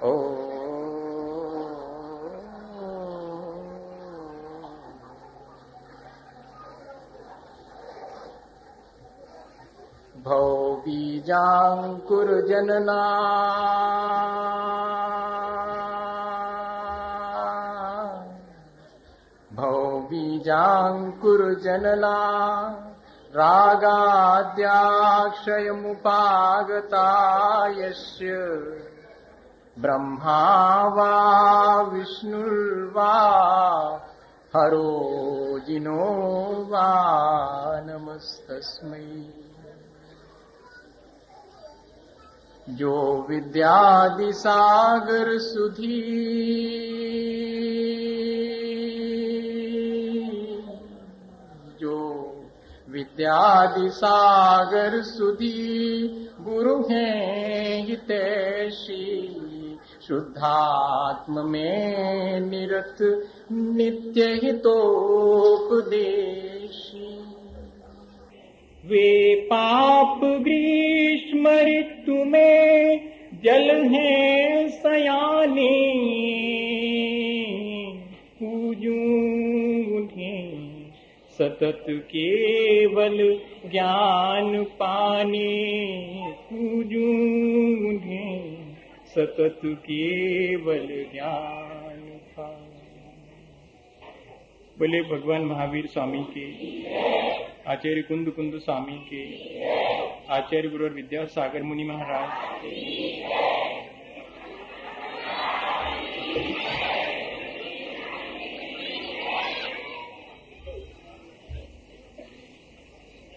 ओ भवबीजाङ्कुरजनना भवबीजाङ्कुरजनना रागाद्याक्षयमुपागता यस्य ब्रह्मा वा विष्णुर्वा हरो जिनो वा नमस्तस्मै। जो विद्यादिसागर सुधी विद्यादिसागर सुधी गुरु हैं हितैषी शुद्धात्म में निरत नित्य हितोपदेशी। वे पाप ग्रीष्म ऋतु में जल हैं सयाने पूजूं उन्हें सतत केवल ज्ञान पाने पूजूं उन्हें सतत केवल ज्ञान पाने। बोले भगवान महावीर स्वामी के, आचार्य कुंद कुंद स्वामी के, आचार्य गुरु विद्यासागर मुनि महाराज।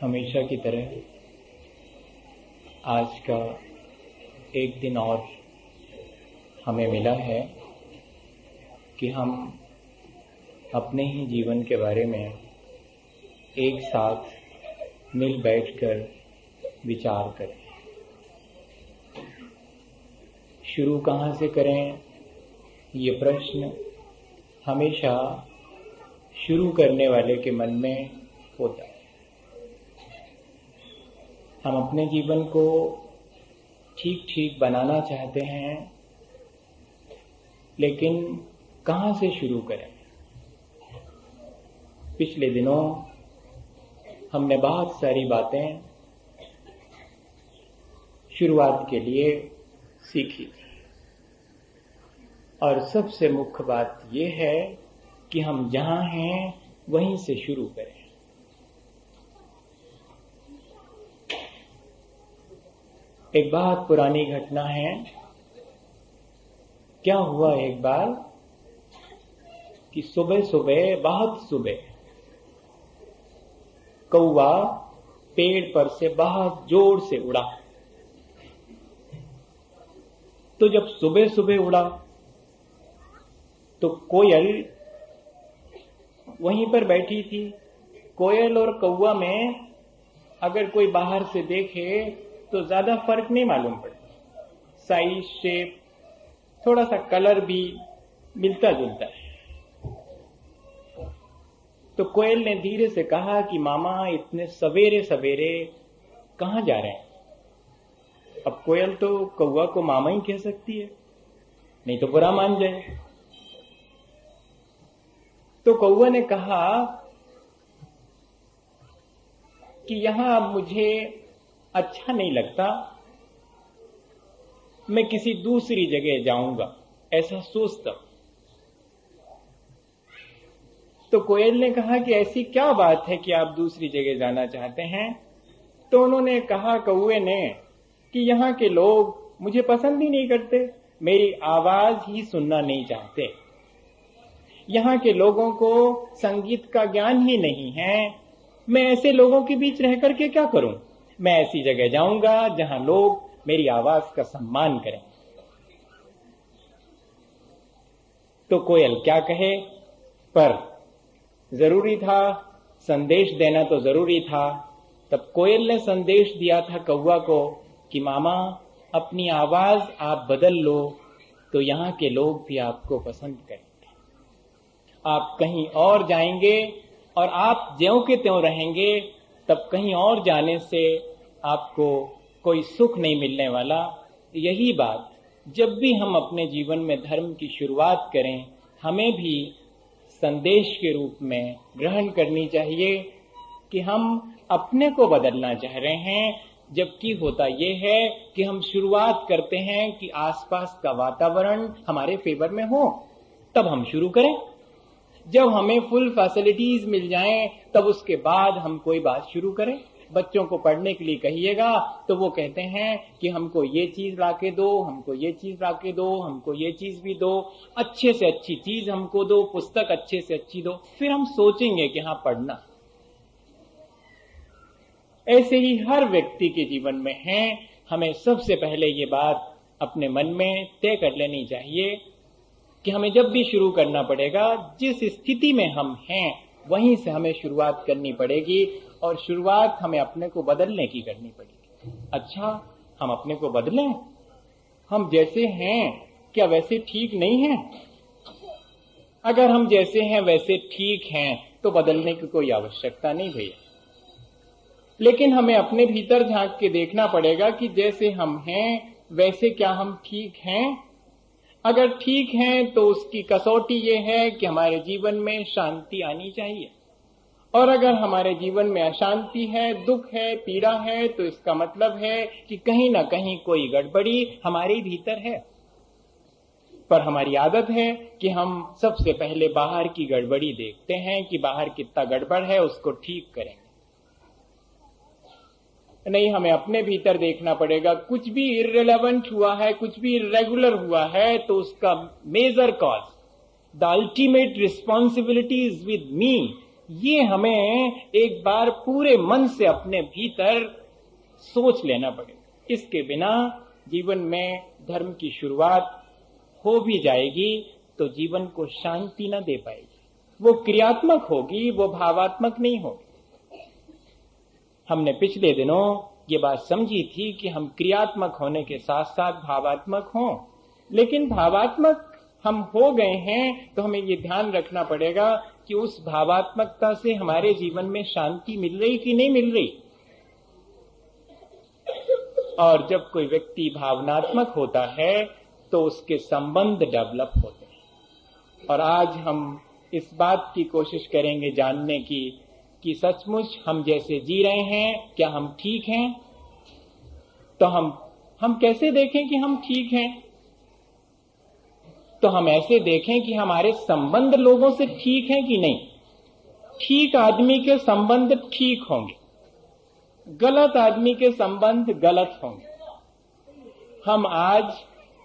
हमेशा की तरह आज का एक दिन और हमें मिला है कि हम अपने ही जीवन के बारे में एक साथ मिल बैठकर विचार करें। शुरू कहाँ से करें, ये प्रश्न हमेशा शुरू करने वाले के मन में होता है। हम अपने जीवन को ठीक ठीक बनाना चाहते हैं, लेकिन कहाँ से शुरू करें। पिछले दिनों हमने बहुत सारी बातें शुरुआत के लिए सीखी थी, और सबसे मुख्य बात यह है कि हम जहां हैं वहीं से शुरू करें। एक बहुत पुरानी घटना है। क्या हुआ एक बार कि सुबह सुबह, बहुत सुबह, कौवा पेड़ पर से बहुत जोर से उड़ा। तो जब सुबह सुबह उड़ा तो कोयल वहीं पर बैठी थी। कोयल और कौवा में अगर कोई बाहर से देखे तो ज्यादा फर्क नहीं मालूम पड़ता। साइज, शेप, थोड़ा सा कलर भी मिलता जुलता है। तो कोयल ने धीरे से कहा कि मामा इतने सवेरे सवेरे कहाँ जा रहे हैं। अब कोयल तो कौवा को मामा ही कह सकती है, नहीं तो बुरा मान जाए। तो कौवा ने कहा कि यहां मुझे अच्छा नहीं लगता, मैं किसी दूसरी जगह जाऊंगा, ऐसा सोचता हूं। तो कोयल ने कहा कि ऐसी क्या बात है कि आप दूसरी जगह जाना चाहते हैं। तो उन्होंने कहा, कौवे ने, कि यहाँ के लोग मुझे पसंद ही नहीं करते, मेरी आवाज ही सुनना नहीं चाहते। यहाँ के लोगों को संगीत का ज्ञान ही नहीं है, मैं ऐसे लोगों के बीच रह करके क्या करूं। मैं ऐसी जगह जाऊंगा जहां लोग मेरी आवाज का सम्मान करें। तो कोयल क्या कहे, पर जरूरी था, संदेश देना तो जरूरी था। तब कोयल ने संदेश दिया था कौवा को कि मामा अपनी आवाज आप बदल लो तो यहाँ के लोग भी आपको पसंद करेंगे। आप कहीं और जाएंगे और आप ज्यों के त्यों रहेंगे, तब कहीं और जाने से आपको कोई सुख नहीं मिलने वाला। यही बात जब भी हम अपने जीवन में धर्म की शुरुआत करें, हमें भी संदेश के रूप में ग्रहण करनी चाहिए कि हम अपने को बदलना चाह रहे हैं, जबकि होता यह है कि हम शुरुआत करते हैं कि आसपास का वातावरण हमारे फेवर में हो, तब हम शुरू करें। जब हमें फुल फैसिलिटीज मिल जाएं, तब उसके बाद हम कोई बात शुरू करें। बच्चों को पढ़ने के लिए कहिएगा तो वो कहते हैं कि हमको ये चीज लाके दो, हमको ये चीज लाके दो, हमको ये चीज भी दो, अच्छे से अच्छी चीज हमको दो, पुस्तक अच्छे से अच्छी दो, फिर हम सोचेंगे कि हाँ पढ़ना। ऐसे ही हर व्यक्ति के जीवन में है। हमें सबसे पहले ये बात अपने मन में तय कर लेनी चाहिए कि हमें जब भी शुरू करना पड़ेगा, जिस स्थिति में हम हैं वहीं से हमें शुरुआत करनी पड़ेगी, और शुरुआत हमें अपने को बदलने की करनी पड़ेगी। अच्छा, हम अपने को बदलें? हम जैसे हैं क्या वैसे ठीक नहीं हैं? अगर हम जैसे हैं वैसे ठीक हैं तो बदलने की कोई आवश्यकता नहीं भैया। लेकिन हमें अपने भीतर झांक के देखना पड़ेगा कि जैसे हम हैं वैसे क्या हम ठीक हैं? अगर ठीक हैं तो उसकी कसौटी ये है कि हमारे जीवन में शांति आनी चाहिए, और अगर हमारे जीवन में अशांति है, दुख है, पीड़ा है, तो इसका मतलब है कि कहीं ना कहीं कोई गड़बड़ी हमारे भीतर है। पर हमारी आदत है कि हम सबसे पहले बाहर की गड़बड़ी देखते हैं कि बाहर कितना गड़बड़ है, उसको ठीक करेंगे। नहीं, हमें अपने भीतर देखना पड़ेगा। कुछ भी इर्रेलेवेंट हुआ है, कुछ भी इर्रेगुलर हुआ है, तो उसका major cause, the ultimate responsibility is with me. ये हमें एक बार पूरे मन से अपने भीतर सोच लेना पड़ेगा। इसके बिना जीवन में धर्म की शुरुआत हो भी जाएगी तो जीवन को शांति न दे पाएगी। वो क्रियात्मक होगी, वो भावात्मक नहीं होगी। हमने पिछले दिनों ये बात समझी थी कि हम क्रियात्मक होने के साथ साथ भावात्मक हों, लेकिन भावात्मक हम हो गए हैं तो हमें ये ध्यान रखना पड़ेगा कि उस भावात्मकता से हमारे जीवन में शांति मिल रही कि नहीं मिल रही। और जब कोई व्यक्ति भावनात्मक होता है तो उसके संबंध डेवलप होते हैं। और आज हम इस बात की कोशिश करेंगे जानने की कि सचमुच हम जैसे जी रहे हैं क्या हम ठीक हैं। तो हम कैसे देखें कि हम ठीक हैं? तो हम ऐसे देखें कि हमारे संबंध लोगों से ठीक है कि नहीं। ठीक आदमी के संबंध ठीक होंगे, गलत आदमी के संबंध गलत होंगे। हम आज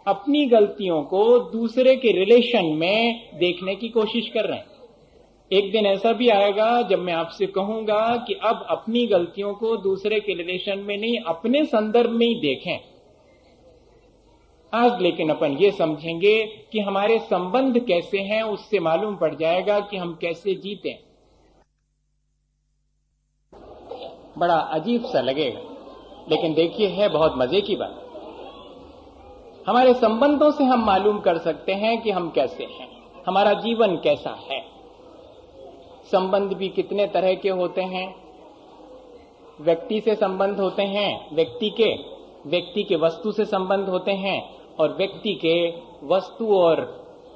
अपनी गलतियों को दूसरे के रिलेशन में देखने की कोशिश कर रहे हैं। एक दिन ऐसा भी आएगा जब मैं आपसे कहूंगा कि अब अपनी गलतियों को दूसरे के रिलेशन में नहीं, अपने संदर्भ में ही देखें। आज लेकिन अपन ये समझेंगे कि हमारे संबंध कैसे हैं, उससे मालूम पड़ जाएगा कि हम कैसे जीते। बड़ा अजीब सा लगेगा, लेकिन देखिए है बहुत मजे की बात। हमारे संबंधों से हम मालूम कर सकते हैं कि हम कैसे हैं, हमारा जीवन कैसा है। संबंध भी कितने तरह के होते हैं। व्यक्ति से संबंध होते हैं, व्यक्ति के वस्तु से संबंध होते हैं, और व्यक्ति के वस्तु और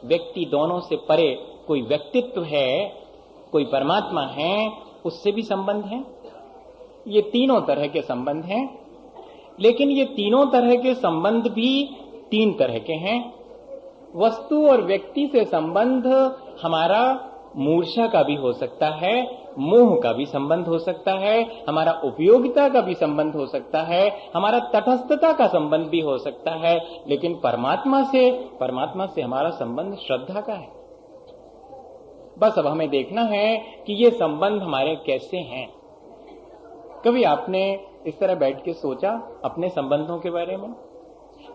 व्यक्ति दोनों से परे कोई व्यक्तित्व है, कोई परमात्मा है, उससे भी संबंध है। ये तीनों तरह के संबंध हैं। लेकिन ये तीनों तरह के संबंध भी तीन तरह के हैं। वस्तु और व्यक्ति से संबंध हमारा मूर्छा का भी हो सकता है, मोह का भी संबंध हो सकता है, हमारा उपयोगिता का भी संबंध हो सकता है, हमारा तटस्थता का संबंध भी हो सकता है। लेकिन परमात्मा से हमारा संबंध श्रद्धा का है। बस अब हमें देखना है कि ये संबंध हमारे कैसे हैं। कभी आपने इस तरह बैठ के सोचा अपने संबंधों के बारे में?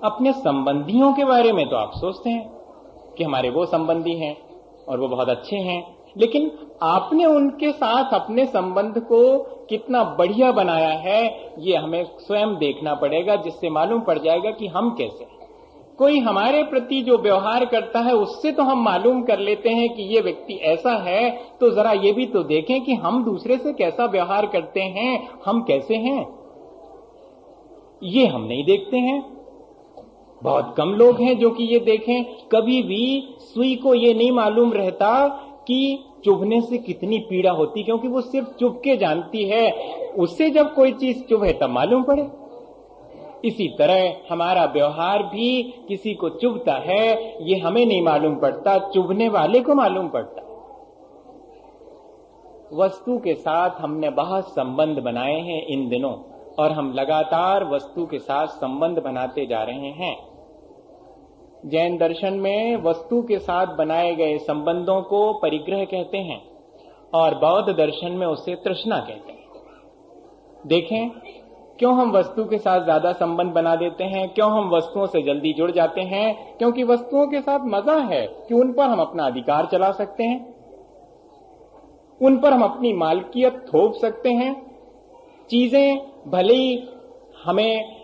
अपने संबंधियों के बारे में तो आप सोचते हैं कि हमारे वो संबंधी हैं और वो बहुत अच्छे हैं, लेकिन आपने उनके साथ अपने संबंध को कितना बढ़िया बनाया है, ये हमें स्वयं देखना पड़ेगा, जिससे मालूम पड़ जाएगा कि हम कैसे हैं। कोई हमारे प्रति जो व्यवहार करता है उससे तो हम मालूम कर लेते हैं कि ये व्यक्ति ऐसा है, तो जरा ये भी तो देखें कि हम दूसरे से कैसा व्यवहार करते हैं, हम कैसे हैं। ये हम नहीं देखते हैं। बहुत कम लोग हैं जो कि ये देखें। कभी भी सुई को ये नहीं मालूम रहता कि चुभने से कितनी पीड़ा होती, क्योंकि वो सिर्फ चुभ के जानती है। उससे जब कोई चीज चुभे तब मालूम पड़े। इसी तरह हमारा व्यवहार भी किसी को चुभता है, ये हमें नहीं मालूम पड़ता, चुभने वाले को मालूम पड़ता। वस्तु के साथ हमने बहुत संबंध बनाए हैं इन दिनों, और हम लगातार वस्तु के साथ संबंध बनाते जा रहे हैं। जैन दर्शन में वस्तु के साथ बनाए गए संबंधों को परिग्रह कहते हैं, और बौद्ध दर्शन में उसे तृष्णा कहते हैं। देखें, क्यों हम वस्तु के साथ ज्यादा संबंध बना देते हैं, क्यों हम वस्तुओं से जल्दी जुड़ जाते हैं? क्योंकि वस्तुओं के साथ मजा है कि उन पर हम अपना अधिकार चला सकते हैं, उन पर हम अपनी मालकियत थोप सकते हैं। चीजें भले ही हमें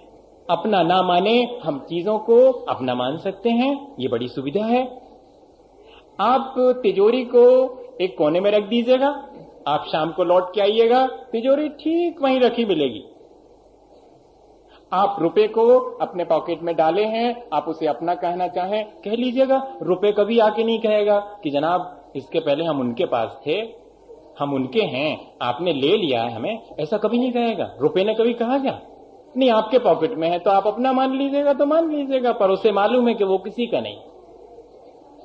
अपना ना माने, हम चीजों को अपना मान सकते हैं, ये बड़ी सुविधा है। आप तिजोरी को एक कोने में रख दीजिएगा, आप शाम को लौट के आइएगा, तिजोरी ठीक वहीं रखी मिलेगी। आप रुपए को अपने पॉकेट में डाले हैं, आप उसे अपना कहना चाहें कह लीजिएगा, रुपए कभी आके नहीं कहेगा कि जनाब इसके पहले हम उनके पास थे, हम उनके हैं, आपने ले लिया है हमें, ऐसा कभी नहीं कहेगा। रुपए ने कभी कहा क्या? नहीं, आपके पॉकेट में है तो आप अपना मान लीजिएगा तो मान लीजिएगा, पर उसे मालूम है कि वो किसी का नहीं।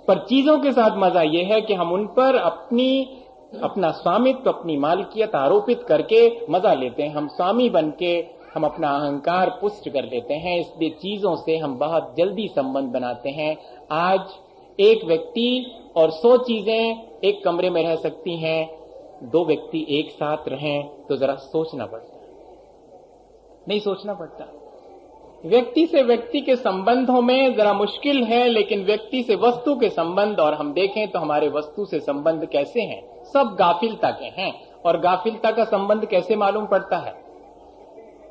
पर चीजों के साथ मजा यह है कि हम उन पर अपना स्वामित्व, अपनी मालकियत आरोपित करके मजा लेते हैं। हम स्वामी बन के हम अपना अहंकार पुष्ट कर लेते हैं, इसलिए चीजों से हम बहुत जल्दी संबंध बनाते हैं। आज एक व्यक्ति और 100 चीजें एक कमरे में रह सकती हैं, 2 व्यक्ति एक साथ रहें तो जरा सोचना पड़ता है, नहीं सोचना पड़ता। व्यक्ति से व्यक्ति के संबंधों में जरा मुश्किल है, लेकिन व्यक्ति से वस्तु के संबंध, और हम देखें तो हमारे वस्तु से संबंध कैसे हैं, सब गाफिलता के हैं। और गाफिलता का संबंध कैसे मालूम पड़ता है?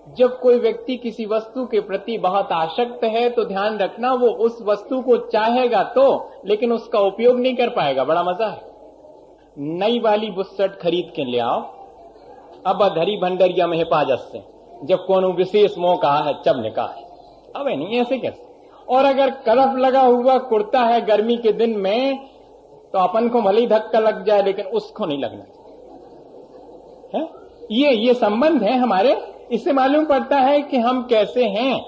जब कोई व्यक्ति किसी वस्तु के प्रति बहुत आसक्त है तो ध्यान रखना वो उस वस्तु को चाहेगा तो, लेकिन उसका उपयोग नहीं कर पाएगा। बड़ा मजा है। नई वाली बुस्सट खरीद के ले आओ, अब धरी भंडरिया में हिफाजत से, जब कोनो विशेष मौका है जब निकाह है, अब नहीं ऐसे कैसे? और अगर कलफ लगा हुआ कुर्ता है गर्मी के दिन में, तो अपन को भले ही धक्का लग जाए लेकिन उसको नहीं लगना है। ये संबंध है हमारे। इससे मालूम पड़ता है कि हम कैसे हैं,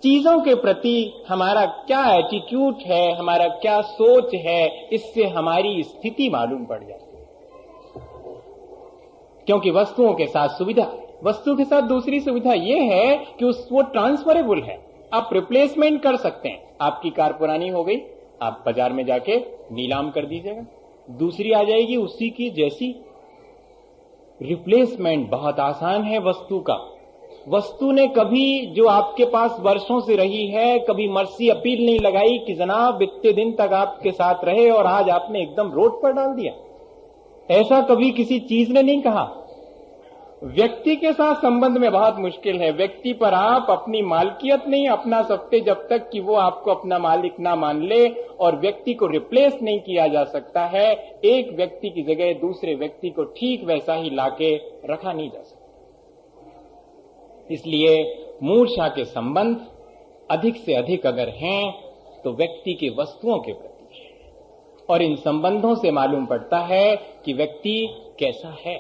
चीजों के प्रति हमारा क्या एटीट्यूड है, हमारा क्या सोच है, इससे हमारी स्थिति मालूम पड़ जाती है। क्योंकि वस्तुओं के साथ सुविधा, वस्तु के साथ दूसरी सुविधा यह है कि वो ट्रांसफरेबल है, आप रिप्लेसमेंट कर सकते हैं। आपकी कार पुरानी हो गई, आप बाजार में जाके नीलाम कर दीजिएगा, दूसरी आ जाएगी उसी की जैसी। रिप्लेसमेंट बहुत आसान है वस्तु का। वस्तु ने कभी जो आपके पास वर्षों से रही है, कभी मर्सी अपील नहीं लगाई कि जनाब इतने दिन तक आपके साथ रहे और आज आपने एकदम रोड पर डाल दिया। ऐसा कभी किसी चीज ने नहीं कहा। व्यक्ति के साथ संबंध में बहुत मुश्किल है। व्यक्ति पर आप अपनी मालकियत नहीं अपना सकते जब तक कि वो आपको अपना मालिक ना मान ले, और व्यक्ति को रिप्लेस नहीं किया जा सकता है। एक व्यक्ति की जगह दूसरे व्यक्ति को ठीक वैसा ही लाके रखा नहीं जा सकता। इसलिए मूर्छा के संबंध अधिक से अधिक अगर हैं तो व्यक्ति के वस्तुओं के प्रति है, और इन संबंधों से मालूम पड़ता है कि व्यक्ति कैसा है,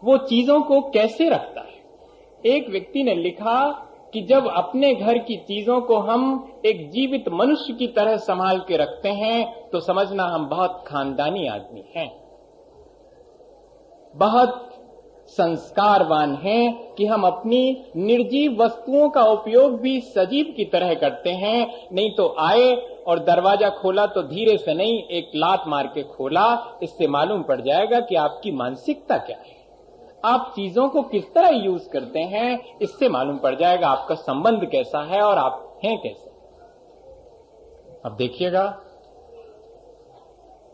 वो चीजों को कैसे रखता है। एक व्यक्ति ने लिखा कि जब अपने घर की चीजों को हम एक जीवित मनुष्य की तरह संभाल के रखते हैं तो समझना हम बहुत खानदानी आदमी हैं, बहुत संस्कारवान हैं कि हम अपनी निर्जीव वस्तुओं का उपयोग भी सजीव की तरह करते हैं। नहीं तो आए और दरवाजा खोला तो धीरे से नहीं, एक लात मार के खोला। इससे मालूम पड़ जाएगा कि आपकी मानसिकता क्या है, आप चीजों को किस तरह यूज करते हैं। इससे मालूम पड़ जाएगा आपका संबंध कैसा है और आप हैं कैसे। अब देखिएगा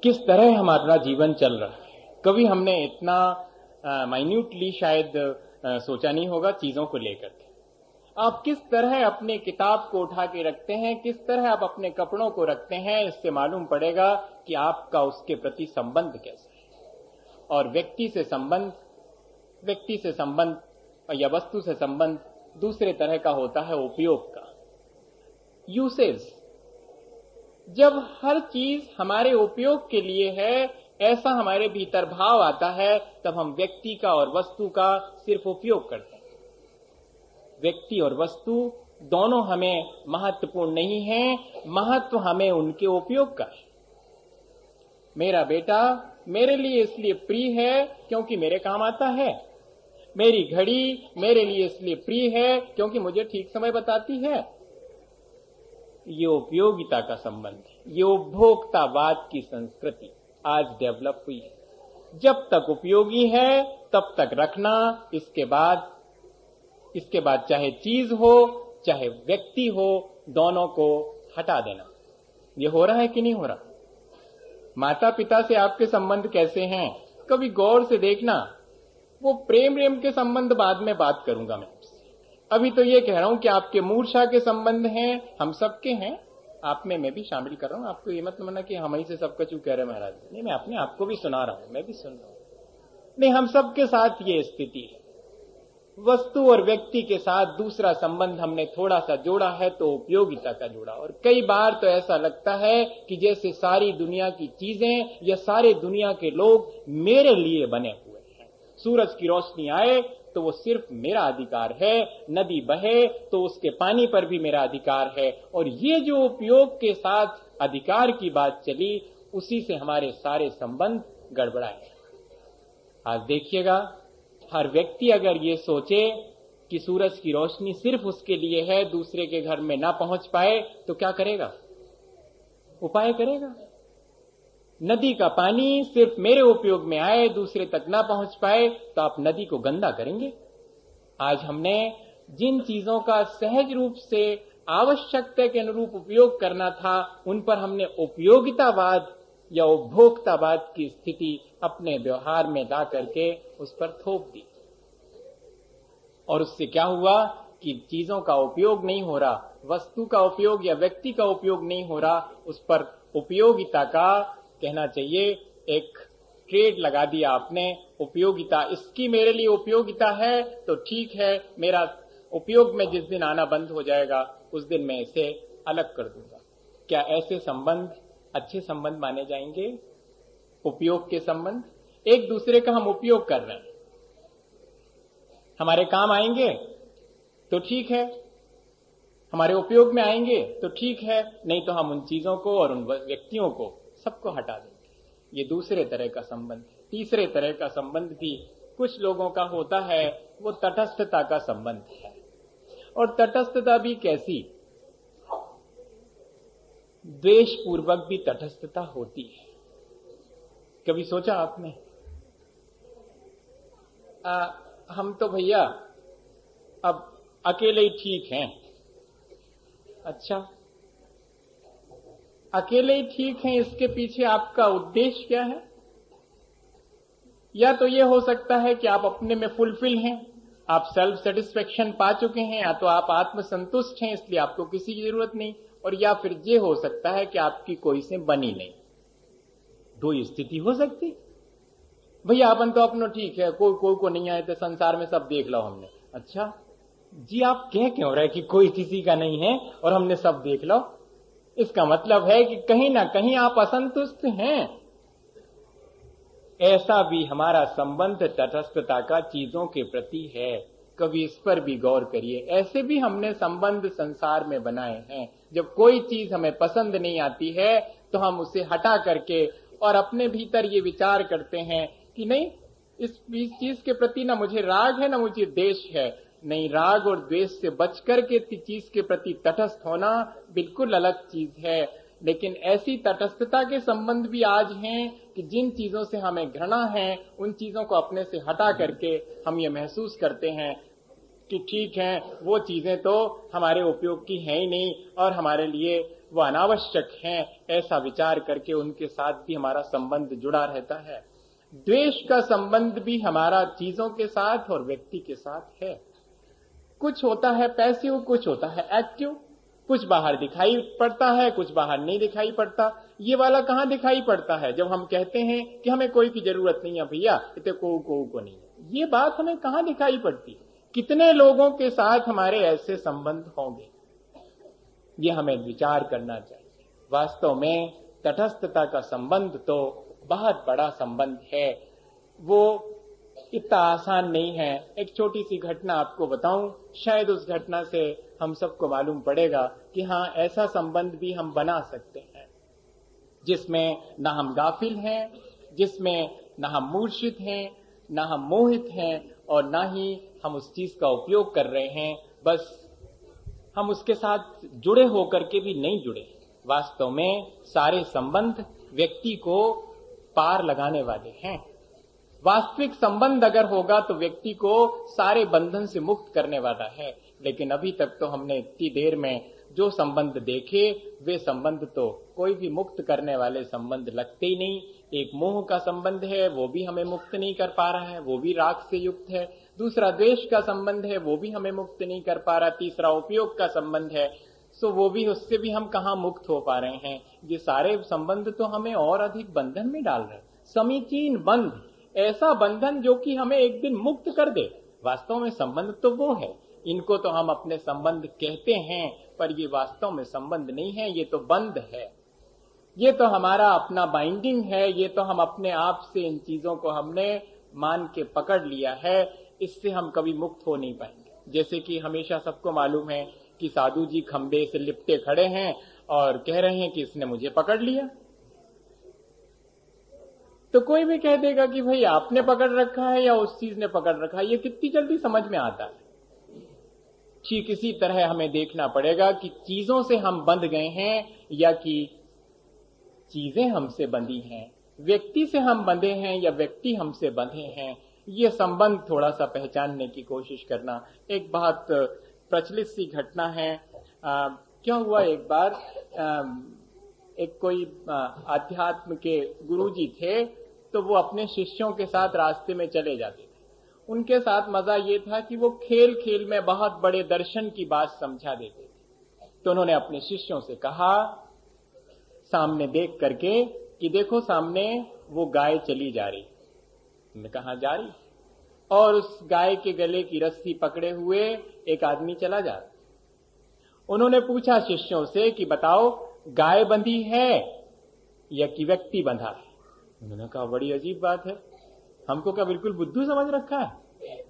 किस तरह हमारा जीवन चल रहा है। कभी हमने इतना माइन्यूटली शायद सोचा नहीं होगा चीजों को लेकर के। आप किस तरह अपने किताब को उठा के रखते हैं, किस तरह आप अपने कपड़ों को रखते हैं, इससे मालूम पड़ेगा कि आपका उसके प्रति संबंध कैसा है। और व्यक्ति से संबंध या वस्तु से संबंध दूसरे तरह का होता है, उपयोग का। यूसेज। जब हर चीज हमारे उपयोग के लिए है, ऐसा हमारे भीतर भाव आता है, तब हम व्यक्ति का और वस्तु का सिर्फ उपयोग करते हैं। व्यक्ति और वस्तु दोनों हमें महत्वपूर्ण नहीं है, महत्व हमें उनके उपयोग का है। मेरा बेटा मेरे लिए इसलिए प्रिय है क्योंकि मेरे काम आता है। मेरी घड़ी मेरे लिए इसलिए प्रिय है क्योंकि मुझे ठीक समय बताती है। ये उपयोगिता का संबंध है, ये उपभोक्तावाद की संस्कृति आज डेवलप हुई है। जब तक उपयोगी है तब तक रखना, इसके बाद चाहे चीज हो चाहे व्यक्ति हो, दोनों को हटा देना। ये हो रहा है कि नहीं हो रहा? माता पिता से आपके संबंध कैसे हैं, कभी गौर से देखना। वो प्रेम के संबंध बाद में बात करूंगा मैं आपसे। अभी तो ये कह रहा हूं कि आपके मूर्छा के संबंध हैं, हम सबके हैं, आप में मैं भी शामिल कर रहा हूं। आपको ये मत मानना कि हम ही से सबका चू कह रहे महाराज। नहीं, मैं अपने आपको भी सुना रहा हूं, मैं भी सुन रहा हूं। नहीं, हम सबके साथ ये स्थिति है। वस्तु और व्यक्ति के साथ दूसरा संबंध हमने थोड़ा सा जोड़ा है तो उपयोगिता का जोड़ा। और कई बार तो ऐसा लगता है कि जैसे सारी दुनिया की चीजें या सारे दुनिया के लोग मेरे लिए बने हुए हैं। सूरज की रोशनी आए तो वो सिर्फ मेरा अधिकार है, नदी बहे तो उसके पानी पर भी मेरा अधिकार है। और ये जो उपयोग के साथ अधिकार की बात चली, उसी से हमारे सारे संबंध गड़बड़ाए। आज देखिएगा, हर व्यक्ति अगर ये सोचे कि सूरज की रोशनी सिर्फ उसके लिए है, दूसरे के घर में ना पहुंच पाए, तो क्या करेगा? उपाय करेगा। नदी का पानी सिर्फ मेरे उपयोग में आए, दूसरे तक ना पहुंच पाए, तो आप नदी को गंदा करेंगे। आज हमने जिन चीजों का सहज रूप से आवश्यकता के अनुरूप उपयोग करना था, उन पर हमने उपयोगितावाद या उपभोक्तावाद की स्थिति अपने व्यवहार में ला करके उस पर थोप दी। और उससे क्या हुआ कि चीजों का उपयोग नहीं हो रहा, वस्तु का उपयोग या व्यक्ति का उपयोग नहीं हो रहा, उस पर उपयोगिता का कहना चाहिए एक ट्रेड लगा दिया आपने। उपयोगिता, इसकी मेरे लिए उपयोगिता है तो ठीक है, मेरा उपयोग में जिस दिन आना बंद हो जाएगा उस दिन मैं इसे अलग कर दूंगा। क्या ऐसे संबंध अच्छे संबंध माने जाएंगे? उपयोग के संबंध, एक दूसरे का हम उपयोग कर रहे हैं, हमारे काम आएंगे तो ठीक है, हमारे उपयोग में आएंगे तो ठीक है, नहीं तो हम उन चीजों को और उन व्यक्तियों को सबको हटा देंगे। ये दूसरे तरह का संबंध है। तीसरे तरह का संबंध भी कुछ लोगों का होता है, वो तटस्थता का संबंध है। और तटस्थता भी कैसी? द्वेष पूर्वक भी तटस्थता होती है। कभी सोचा आपने? हम तो भैया अब अकेले ही ठीक हैं। अच्छा, अकेले ही ठीक हैं, इसके पीछे आपका उद्देश्य क्या है? या तो ये हो सकता है कि आप अपने में फुलफिल हैं, आप सेल्फ सेटिस्फेक्शन पा चुके हैं, या तो आप आत्मसंतुष्ट हैं इसलिए आपको किसी की जरूरत नहीं, और या फिर ये हो सकता है कि आपकी कोई से बनी नहीं। दो स्थिति हो सकती। भैया अपन तो अपनो ठीक है, कोई को नहीं आए तो संसार में सब देख लो हमने। अच्छा जी, आप कह क्यों रहे कि कोई किसी का नहीं है और हमने सब देख लो? इसका मतलब है कि कहीं ना कहीं आप असंतुष्ट हैं। ऐसा भी हमारा संबंध तटस्थता का चीजों के प्रति है। कभी इस पर भी गौर करिए। ऐसे भी हमने संबंध संसार में बनाए हैं। जब कोई चीज हमें पसंद नहीं आती है तो हम उसे हटा करके और अपने भीतर ये विचार करते हैं कि नहीं, इस चीज के प्रति ना मुझे राग है ना मुझे द्वेष है। नहीं, राग और द्वेष से बच करके चीज के प्रति तटस्थ होना बिल्कुल अलग चीज है। लेकिन ऐसी तटस्थता के संबंध भी आज हैं कि जिन चीजों से हमें घृणा है उन चीजों को अपने से हटा करके हम ये महसूस करते हैं कि ठीक है, वो चीजें तो हमारे उपयोग की हैं ही नहीं और हमारे लिए वो अनावश्यक हैं। ऐसा विचार करके उनके साथ भी हमारा संबंध जुड़ा रहता है। द्वेष का संबंध भी हमारा चीजों के साथ और व्यक्ति के साथ है। कुछ होता है पैसिव, कुछ होता है एक्टिव, कुछ बाहर दिखाई पड़ता है, कुछ बाहर नहीं दिखाई पड़ता। ये वाला कहाँ दिखाई पड़ता है? जब हम कहते हैं कि हमें कोई की जरूरत नहीं है भैया, इतने को नहीं है, ये बात हमें कहाँ दिखाई पड़ती? कितने लोगों के साथ हमारे ऐसे संबंध होंगे? ये हमें विचार करना चाहिए। वास्तव में तटस्थता का संबंध तो बहुत बड़ा संबंध है, वो इतना आसान नहीं है। एक छोटी सी घटना आपको बताऊं, शायद उस घटना से हम सबको मालूम पड़ेगा कि हाँ, ऐसा संबंध भी हम बना सकते हैं जिसमें न हम गाफिल हैं, जिसमें न हम मूर्छित हैं, न हम मोहित हैं, और न ही हम उस चीज का उपयोग कर रहे हैं, बस हम उसके साथ जुड़े होकर के भी नहीं जुड़े। वास्तव में सारे संबंध व्यक्ति को पार लगाने वाले हैं। वास्तविक संबंध अगर होगा तो व्यक्ति को सारे बंधन से मुक्त करने वाला है। लेकिन अभी तक तो हमने इतनी देर में जो संबंध देखे, वे संबंध तो कोई भी मुक्त करने वाले संबंध लगते ही नहीं। एक मोह का संबंध है, वो भी हमें मुक्त नहीं कर पा रहा है, वो भी राग से युक्त है। दूसरा द्वेष का संबंध है, वो भी हमें मुक्त नहीं कर पा रहा। तीसरा उपयोग का संबंध है, सो वो भी, उससे भी हम कहाँ मुक्त हो पा रहे हैं। ये सारे संबंध तो हमें और अधिक बंधन में डाल रहे हैं। समीचीन बंध, ऐसा बंधन जो कि हमें एक दिन मुक्त कर दे। वास्तव में संबंध तो वो है, इनको तो हम अपने संबंध कहते हैं, पर ये वास्तव में संबंध नहीं है, ये तो बंध है। ये तो हमारा अपना बाइंडिंग है, ये तो हम अपने आप से इन चीजों को हमने मान के पकड़ लिया है। इससे हम कभी मुक्त हो नहीं पाएंगे। जैसे कि हमेशा सबको मालूम है कि साधु जी खंबे से लिपटे खड़े हैं और कह रहे हैं कि इसने मुझे पकड़ लिया। तो कोई भी कह देगा कि भाई आपने पकड़ रखा है या उस चीज ने पकड़ रखा है, ये कितनी जल्दी समझ में आता है। ठीक इसी तरह हमें देखना पड़ेगा कि चीजों से हम बंध गए हैं या कि चीजें हमसे बंधी हैं, व्यक्ति से हम बंधे हैं या व्यक्ति हमसे बंधे हैं। ये संबंध थोड़ा सा पहचानने की कोशिश करना। एक बहुत प्रचलित सी घटना है। क्या हुआ, एक बार एक कोई अध्यात्म के गुरुजी थे, तो वो अपने शिष्यों के साथ रास्ते में चले जाते थे। उनके साथ मजा ये था कि वो खेल खेल में बहुत बड़े दर्शन की बात समझा देते थे। तो उन्होंने अपने शिष्यों से कहा, सामने देख करके, कि देखो सामने वो गाय चली जा रही। उन्होंने कहा जा रही, और उस गाय के गले की रस्सी पकड़े हुए एक आदमी चला जा रहा। उन्होंने पूछा शिष्यों से कि बताओ, गाय बंधी है या कि व्यक्ति बंधा है? उन्होंने कहा बड़ी अजीब बात है, हमको क्या बिल्कुल बुद्धू समझ रखा है?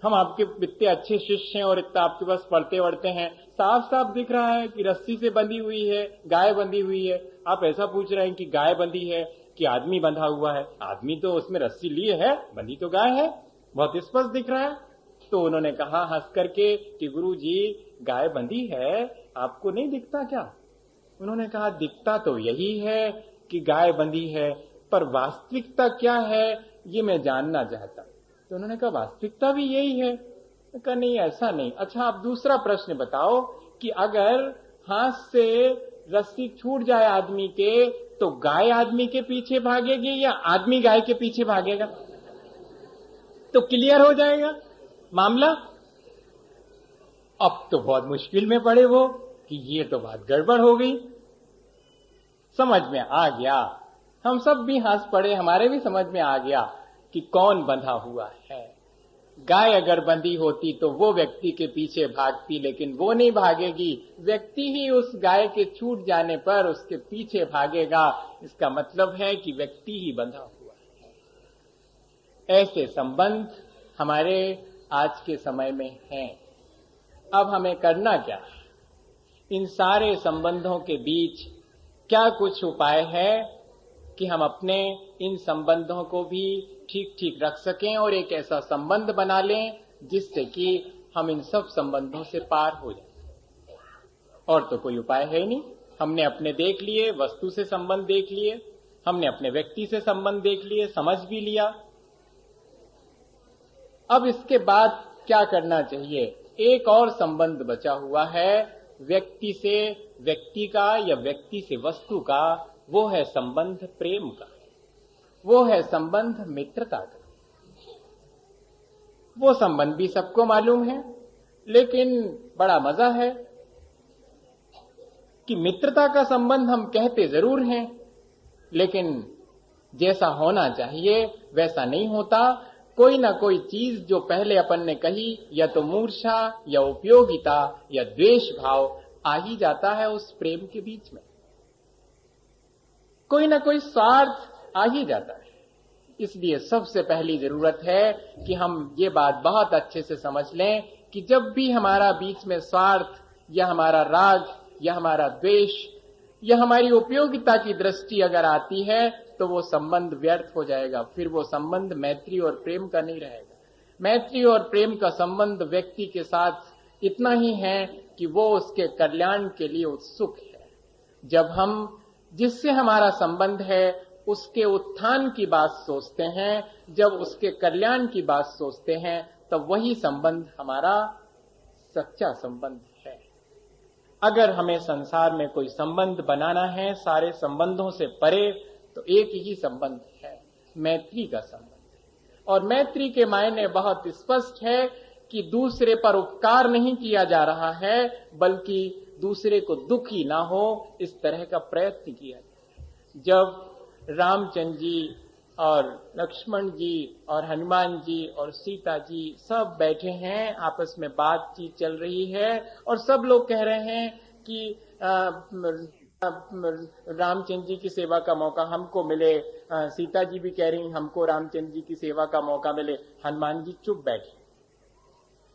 हम आपके इतने अच्छे शिष्य हैं और इतना आपके पास पढ़ते वढ़ते हैं, साफ साफ दिख रहा है कि रस्सी से बंधी हुई है, गाय बंधी हुई है। आप ऐसा पूछ रहे हैं कि गाय बंधी है कि आदमी बंधा हुआ है? आदमी तो उसमें रस्सी लिए है, बंधी तो गाय है, बहुत स्पष्ट दिख रहा है। तो उन्होंने कहा हंस करके कि गुरुजी, गाय बंधी है, आपको नहीं दिखता क्या? उन्होंने कहा दिखता तो यही है कि गाय बंधी है, पर वास्तविकता क्या है ये मैं जानना चाहता। तो उन्होंने कहा वास्तविकता भी यही है। कहा नहीं, ऐसा नहीं। अच्छा, आप दूसरा प्रश्न बताओ कि अगर हाथ से रस्सी छूट जाए आदमी के, तो गाय आदमी के पीछे भागेगी या आदमी गाय के पीछे भागेगा? तो क्लियर हो जाएगा मामला। अब तो बहुत मुश्किल में पड़े वो कि ये तो बात गड़बड़ हो गई। समझ में आ गया, हम सब भी हंस पड़े, हमारे भी समझ में आ गया कि कौन बंधा हुआ है। गाय अगर बंधी होती तो वो व्यक्ति के पीछे भागती, लेकिन वो नहीं भागेगी, व्यक्ति ही उस गाय के छूट जाने पर उसके पीछे भागेगा। इसका मतलब है कि व्यक्ति ही बंधा हुआ है। ऐसे संबंध हमारे आज के समय में हैं। अब हमें करना क्या है? इन सारे संबंधों के बीच क्या कुछ उपाय है कि हम अपने इन संबंधों को भी ठीक ठीक रख सकें और एक ऐसा संबंध बना लें जिससे कि हम इन सब संबंधों से पार हो जाएं। और तो कोई उपाय है नहीं। हमने अपने देख लिए, वस्तु से संबंध देख लिए, हमने अपने व्यक्ति से संबंध देख लिए, समझ भी लिया। अब इसके बाद क्या करना चाहिए? एक और संबंध बचा हुआ है, व्यक्ति से व्यक्ति का या व्यक्ति से वस्तु का। वो है संबंध प्रेम का, वो है संबंध मित्रता का। वो संबंध भी सबको मालूम है, लेकिन बड़ा मजा है कि मित्रता का संबंध हम कहते जरूर हैं, लेकिन जैसा होना चाहिए वैसा नहीं होता। कोई ना कोई चीज जो पहले अपन ने कही, या तो मूर्छा या उपयोगिता या द्वेष भाव, आ ही जाता है उस प्रेम के बीच में, कोई ना कोई स्वार्थ आ ही जाता है। इसलिए सबसे पहली जरूरत है कि हम ये बात बहुत अच्छे से समझ लें कि जब भी हमारा बीच में स्वार्थ या हमारा राग या हमारा द्वेष या हमारी उपयोगिता की दृष्टि अगर आती है तो वो संबंध व्यर्थ हो जाएगा, फिर वो संबंध मैत्री और प्रेम का नहीं रहेगा। मैत्री और प्रेम का संबंध व्यक्ति के साथ इतना ही है कि वो उसके कल्याण के लिए उत्सुक है। जब हम जिससे हमारा संबंध है उसके उत्थान की बात सोचते हैं, जब उसके कल्याण की बात सोचते हैं, तब वही संबंध हमारा सच्चा संबंध है। अगर हमें संसार में कोई संबंध बनाना है सारे संबंधों से परे, तो एक ही संबंध है, मैत्री का संबंध। और मैत्री के मायने बहुत स्पष्ट है कि दूसरे पर उपकार नहीं किया जा रहा है, बल्कि दूसरे को दुखी ना हो इस तरह का प्रयत्न किया जाए। जब रामचंद्र जी और लक्ष्मण जी और हनुमान जी और सीता जी सब बैठे हैं, आपस में बातचीत चल रही है और सब लोग कह रहे हैं कि रामचंद्र जी की सेवा का मौका हमको मिले, सीता जी भी कह रही हमको रामचंद्र जी की सेवा का मौका मिले। हनुमान जी चुप बैठे।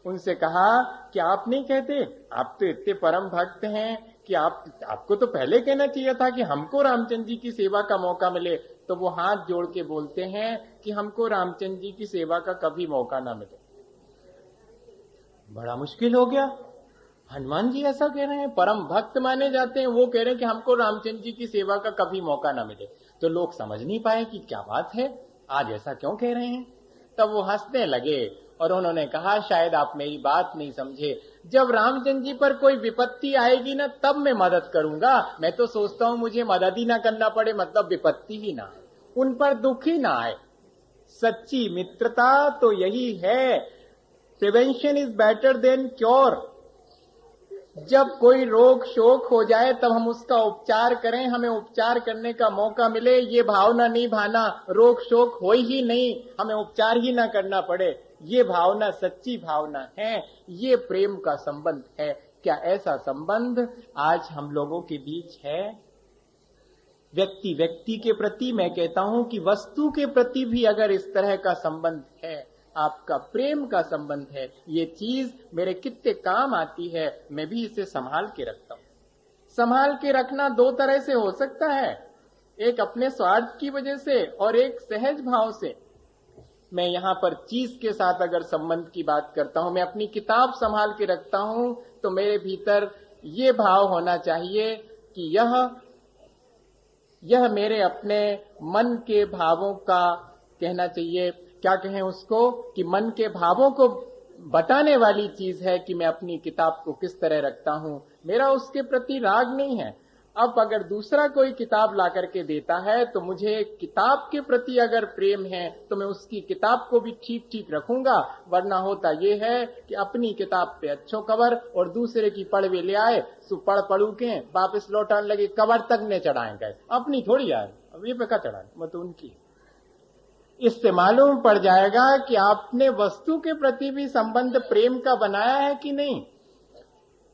उनसे कहा कि आप नहीं कहते, आप तो इतने परम भक्त हैं कि आपको तो पहले कहना चाहिए था कि हमको रामचंद्र जी की सेवा का मौका मिले। तो वो हाथ जोड़ के बोलते हैं कि हमको रामचंद्र जी की सेवा का कभी मौका ना मिले। बड़ा मुश्किल हो गया। हनुमान जी ऐसा कह रहे हैं, परम भक्त माने जाते हैं, वो कह रहे हैं कि हमको रामचंद्र जी की सेवा का कभी मौका ना मिले। तो लोग समझ नहीं पाए कि क्या बात है, आज ऐसा क्यों कह रहे हैं। तब वो हंसने लगे और उन्होंने कहा, शायद आप मेरी बात नहीं समझे, जब रामचंद्र जी पर कोई विपत्ति आएगी ना तब मैं मदद करूंगा। मैं तो सोचता हूं मुझे मदद ही ना करना पड़े, मतलब विपत्ति ही ना आए, उन पर दुख ही ना आए। सच्ची मित्रता तो यही है, prevention is better than cure. जब कोई रोग शोक हो जाए तब हम उसका उपचार करें, हमें उपचार करने का मौका मिले, ये भावना नहीं भाना रोग शोक हो ही नहीं, हमें उपचार ही ना करना पड़े, ये भावना सच्ची भावना है, ये प्रेम का संबंध है। क्या ऐसा संबंध आज हम लोगों के बीच है? व्यक्ति व्यक्ति के प्रति, मैं कहता हूं कि वस्तु के प्रति भी अगर इस तरह का संबंध है, आपका प्रेम का संबंध है, ये चीज मेरे कितने काम आती है, मैं भी इसे संभाल के रखता हूं। संभाल के रखना दो तरह से हो सकता है, एक अपने स्वार्थ की वजह से और एक सहज भाव से। मैं यहां पर चीज के साथ अगर संबंध की बात करता हूं, मैं अपनी किताब संभाल के रखता हूं, तो मेरे भीतर ये भाव होना चाहिए कि यह मेरे अपने मन के भावों का, कहना चाहिए क्या कहें उसको, कि मन के भावों को बताने वाली चीज है कि मैं अपनी किताब को किस तरह रखता हूं। मेरा उसके प्रति राग नहीं है। अब अगर दूसरा कोई किताब ला करके देता है तो मुझे किताब के प्रति अगर प्रेम है तो मैं उसकी किताब को भी ठीक ठीक रखूंगा, वरना होता यह है कि अपनी किताब पे अच्छो कवर और दूसरे की पढ़वे ले आए, सो पढ़ू के वापस लौटाने लगे, कवर तक ने चढ़ाएंगे, अपनी थोड़ी आए, अब ये पे का चढ़ाए, मतलब उनकी। इससे मालूम पड़ जाएगा कि आपने वस्तु के प्रति भी संबंध प्रेम का बनाया है कि नहीं।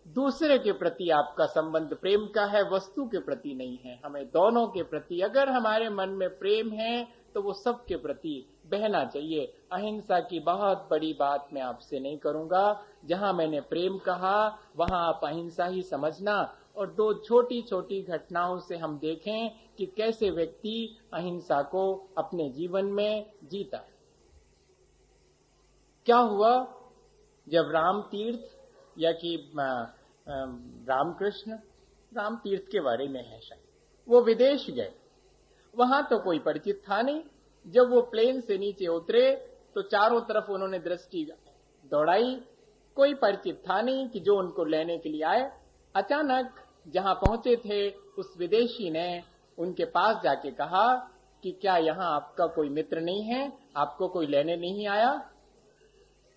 दूसरे के प्रति आपका संबंध प्रेम का है, वस्तु के प्रति नहीं है। हमें दोनों के प्रति अगर हमारे मन में प्रेम है तो वो सबके प्रति बहना चाहिए। अहिंसा की बहुत बड़ी बात मैं आपसे नहीं करूंगा, जहां मैंने प्रेम कहा वहां आप अहिंसा ही समझना। और दो छोटी छोटी घटनाओं से हम देखें कि कैसे व्यक्ति अहिंसा को अपने जीवन में जीता। क्या हुआ जब राम तीर्थ या कि रामकृष्ण, राम तीर्थ के बारे में है शायद, वो विदेश गए, वहां तो कोई परिचित था नहीं। जब वो प्लेन से नीचे उतरे तो चारों तरफ उन्होंने दृष्टि दौड़ाई, कोई परिचित था नहीं कि जो उनको लेने के लिए आए। अचानक जहां पहुंचे थे उस विदेशी ने उनके पास जाके कहा कि क्या यहां आपका कोई मित्र नहीं है, आपको कोई लेने नहीं आया?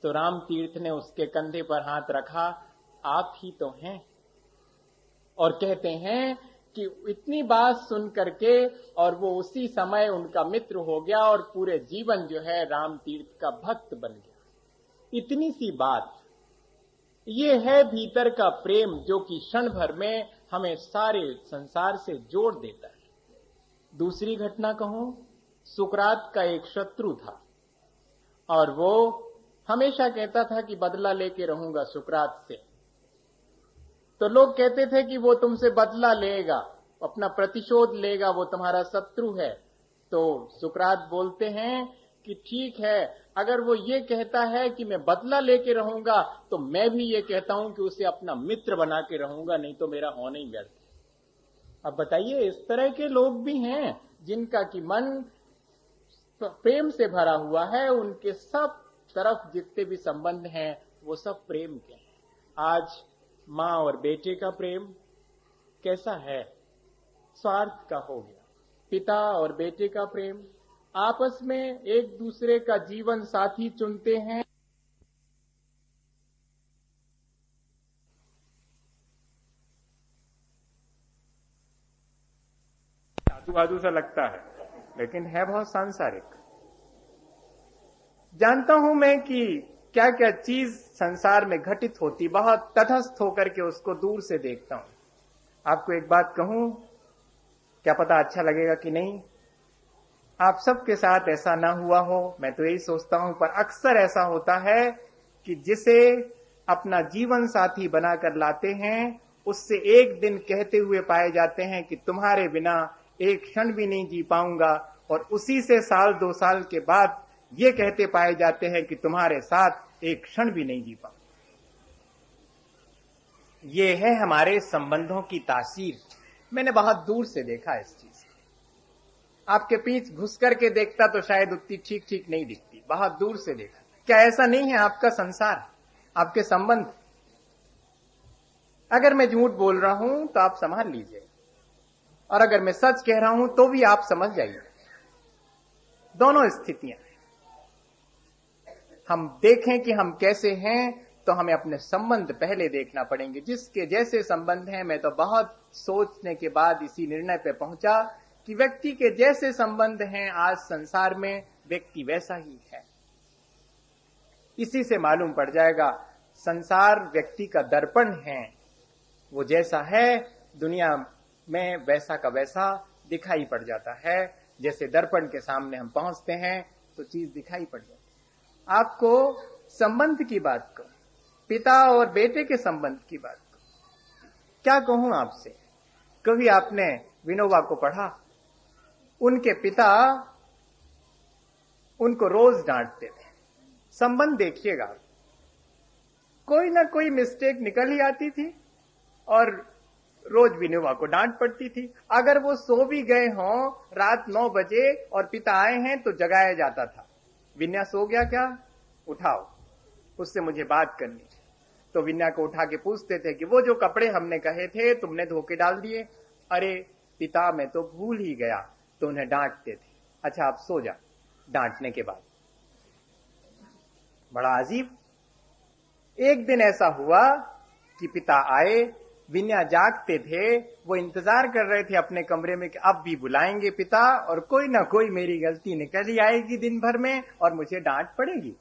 तो राम तीर्थ ने उसके कंधे पर हाथ रखा, आप ही तो हैं। और कहते हैं कि इतनी बात सुन करके और वो उसी समय उनका मित्र हो गया और पूरे जीवन जो है राम तीर्थ का भक्त बन गया। इतनी सी बात, ये है भीतर का प्रेम जो कि क्षण भर में हमें सारे संसार से जोड़ देता है। दूसरी घटना कहूं, सुकरात का एक शत्रु था और वो हमेशा कहता था कि बदला लेके रहूंगा सुकरात से। तो लोग कहते थे कि वो तुमसे बदला लेगा, अपना प्रतिशोध लेगा, वो तुम्हारा शत्रु है। तो सुकरात बोलते हैं कि ठीक है, अगर वो ये कहता है कि मैं बदला लेके रहूंगा तो मैं भी ये कहता हूं कि उसे अपना मित्र बना के रहूंगा, नहीं तो मेरा होना ही व्यर्थ। अब बताइए, इस तरह के लोग भी हैं जिनका कि मन प्रेम से भरा हुआ है, उनके सब तरफ जितने भी संबंध हैं वो सब प्रेम के हैं। आज मां और बेटे का प्रेम कैसा है? स्वार्थ का हो गया। पिता और बेटे का प्रेम आपस में एक दूसरे का जीवन साथी चुनते हैं। आजू बाजू सा लगता है, लेकिन है बहुत सांसारिक। जानता हूं मैं कि क्या क्या चीज संसार में घटित होती, बहुत तटस्थ होकर के उसको दूर से देखता हूं। आपको एक बात कहूं, क्या पता अच्छा लगेगा कि नहीं, आप सबके साथ ऐसा ना हुआ हो, मैं तो यही सोचता हूं, पर अक्सर ऐसा होता है कि जिसे अपना जीवन साथी बनाकर लाते हैं उससे एक दिन कहते हुए पाए जाते हैं कि तुम्हारे बिना एक क्षण भी नहीं जी पाऊंगा, और उसी से साल 2 साल के बाद ये कहते पाए जाते हैं कि तुम्हारे साथ एक क्षण भी नहीं जी पाऊंगा। ये है हमारे संबंधों की तासीर। मैंने बहुत दूर से देखा इस चीज। आपके पीछ घुस करके देखता तो शायद उतनी ठीक ठीक नहीं दिखती, बहुत दूर से देखा। क्या ऐसा नहीं है आपका संसार, आपके संबंध? अगर मैं झूठ बोल रहा हूं तो आप संभाल लीजिए, और अगर मैं सच कह रहा हूं तो भी आप समझ जाइए। दोनों स्थितियां हैं। हम देखें कि हम कैसे हैं तो हमें अपने संबंध पहले देखना पड़ेंगे। जिसके जैसे संबंध हैं, मैं तो बहुत सोचने के बाद इसी निर्णय पे पहुंचा कि व्यक्ति के जैसे संबंध हैं आज संसार में, व्यक्ति वैसा ही है। इसी से मालूम पड़ जाएगा, संसार व्यक्ति का दर्पण है, वो जैसा है दुनिया में वैसा का वैसा दिखाई पड़ जाता है। जैसे दर्पण के सामने हम पहुंचते हैं तो चीज दिखाई पड़ जाती है। आपको संबंध की बात कहूं, पिता और बेटे के संबंध की बात कहूं, क्या कहूं आपसे? कभी आपने विनोबा को पढ़ा? उनके पिता उनको रोज डांटते थे। संबंध देखिएगा, कोई ना कोई मिस्टेक निकल ही आती थी और रोज विनोबा को डांट पड़ती थी। अगर वो सो भी गए हों रात 9 बजे और पिता आए हैं तो जगाया जाता था, विन्या सो गया क्या, उठाओ, उससे मुझे बात करनी। तो विन्या को उठा के पूछते थे कि वो जो कपड़े हमने कहे थे तुमने धो के डाल दिए? अरे पिता, मैं तो भूल ही गया। तो उन्हें डांटते थे। अच्छा आप सो जा। डांटने के बाद बड़ा अजीब, एक दिन ऐसा हुआ कि पिता आए, विन्या जागते थे, वो इंतजार कर रहे थे अपने कमरे में कि अब भी बुलाएंगे पिता और कोई ना कोई मेरी गलती निकल ही आएगी दिन भर में और मुझे डांट पड़ेगी।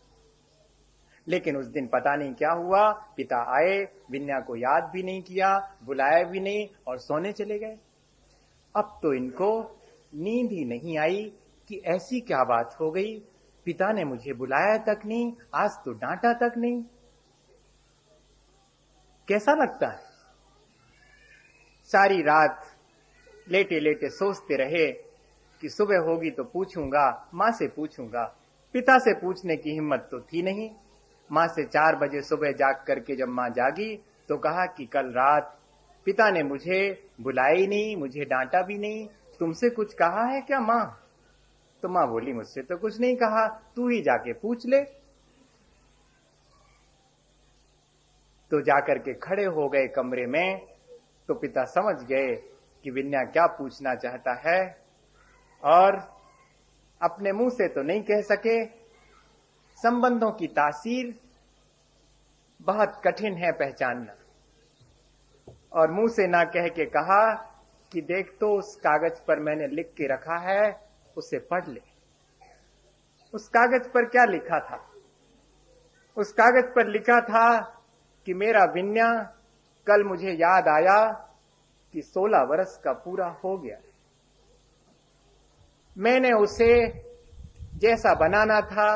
लेकिन उस दिन पता नहीं क्या हुआ, पिता आए, विन्या को याद भी नहीं किया, बुलाया भी नहीं और सोने चले गए। अब तो इनको नींद ही नहीं आई कि ऐसी क्या बात हो गई, पिता ने मुझे बुलाया तक नहीं, आज तो डांटा तक नहीं। कैसा लगता है? सारी रात लेटे लेटे सोचते रहे कि सुबह होगी तो पूछूंगा, मां से पूछूंगा। पिता से पूछने की हिम्मत तो थी नहीं। मां से 4 बजे सुबह जाग करके जब मां जागी तो कहा कि कल रात पिता ने मुझे बुलाया ही नहीं, मुझे डांटा भी नहीं, तुमसे कुछ कहा है क्या मां? तो मां बोली, मुझसे तो कुछ नहीं कहा, तू ही जाके पूछ ले। तो जाकर के खड़े हो गए कमरे में, तो पिता समझ गए कि विन्या क्या पूछना चाहता है और अपने मुंह से तो नहीं कह सके। संबंधों की तासीर बहुत कठिन है पहचानना, और मुंह से ना कह के कहा कि देख तो उस कागज पर मैंने लिख के रखा है, उसे पढ़ ले। उस कागज पर क्या लिखा था? उस कागज पर लिखा था कि मेरा विन्या कल मुझे याद आया कि 16 वर्ष का पूरा हो गया। मैंने उसे जैसा बनाना था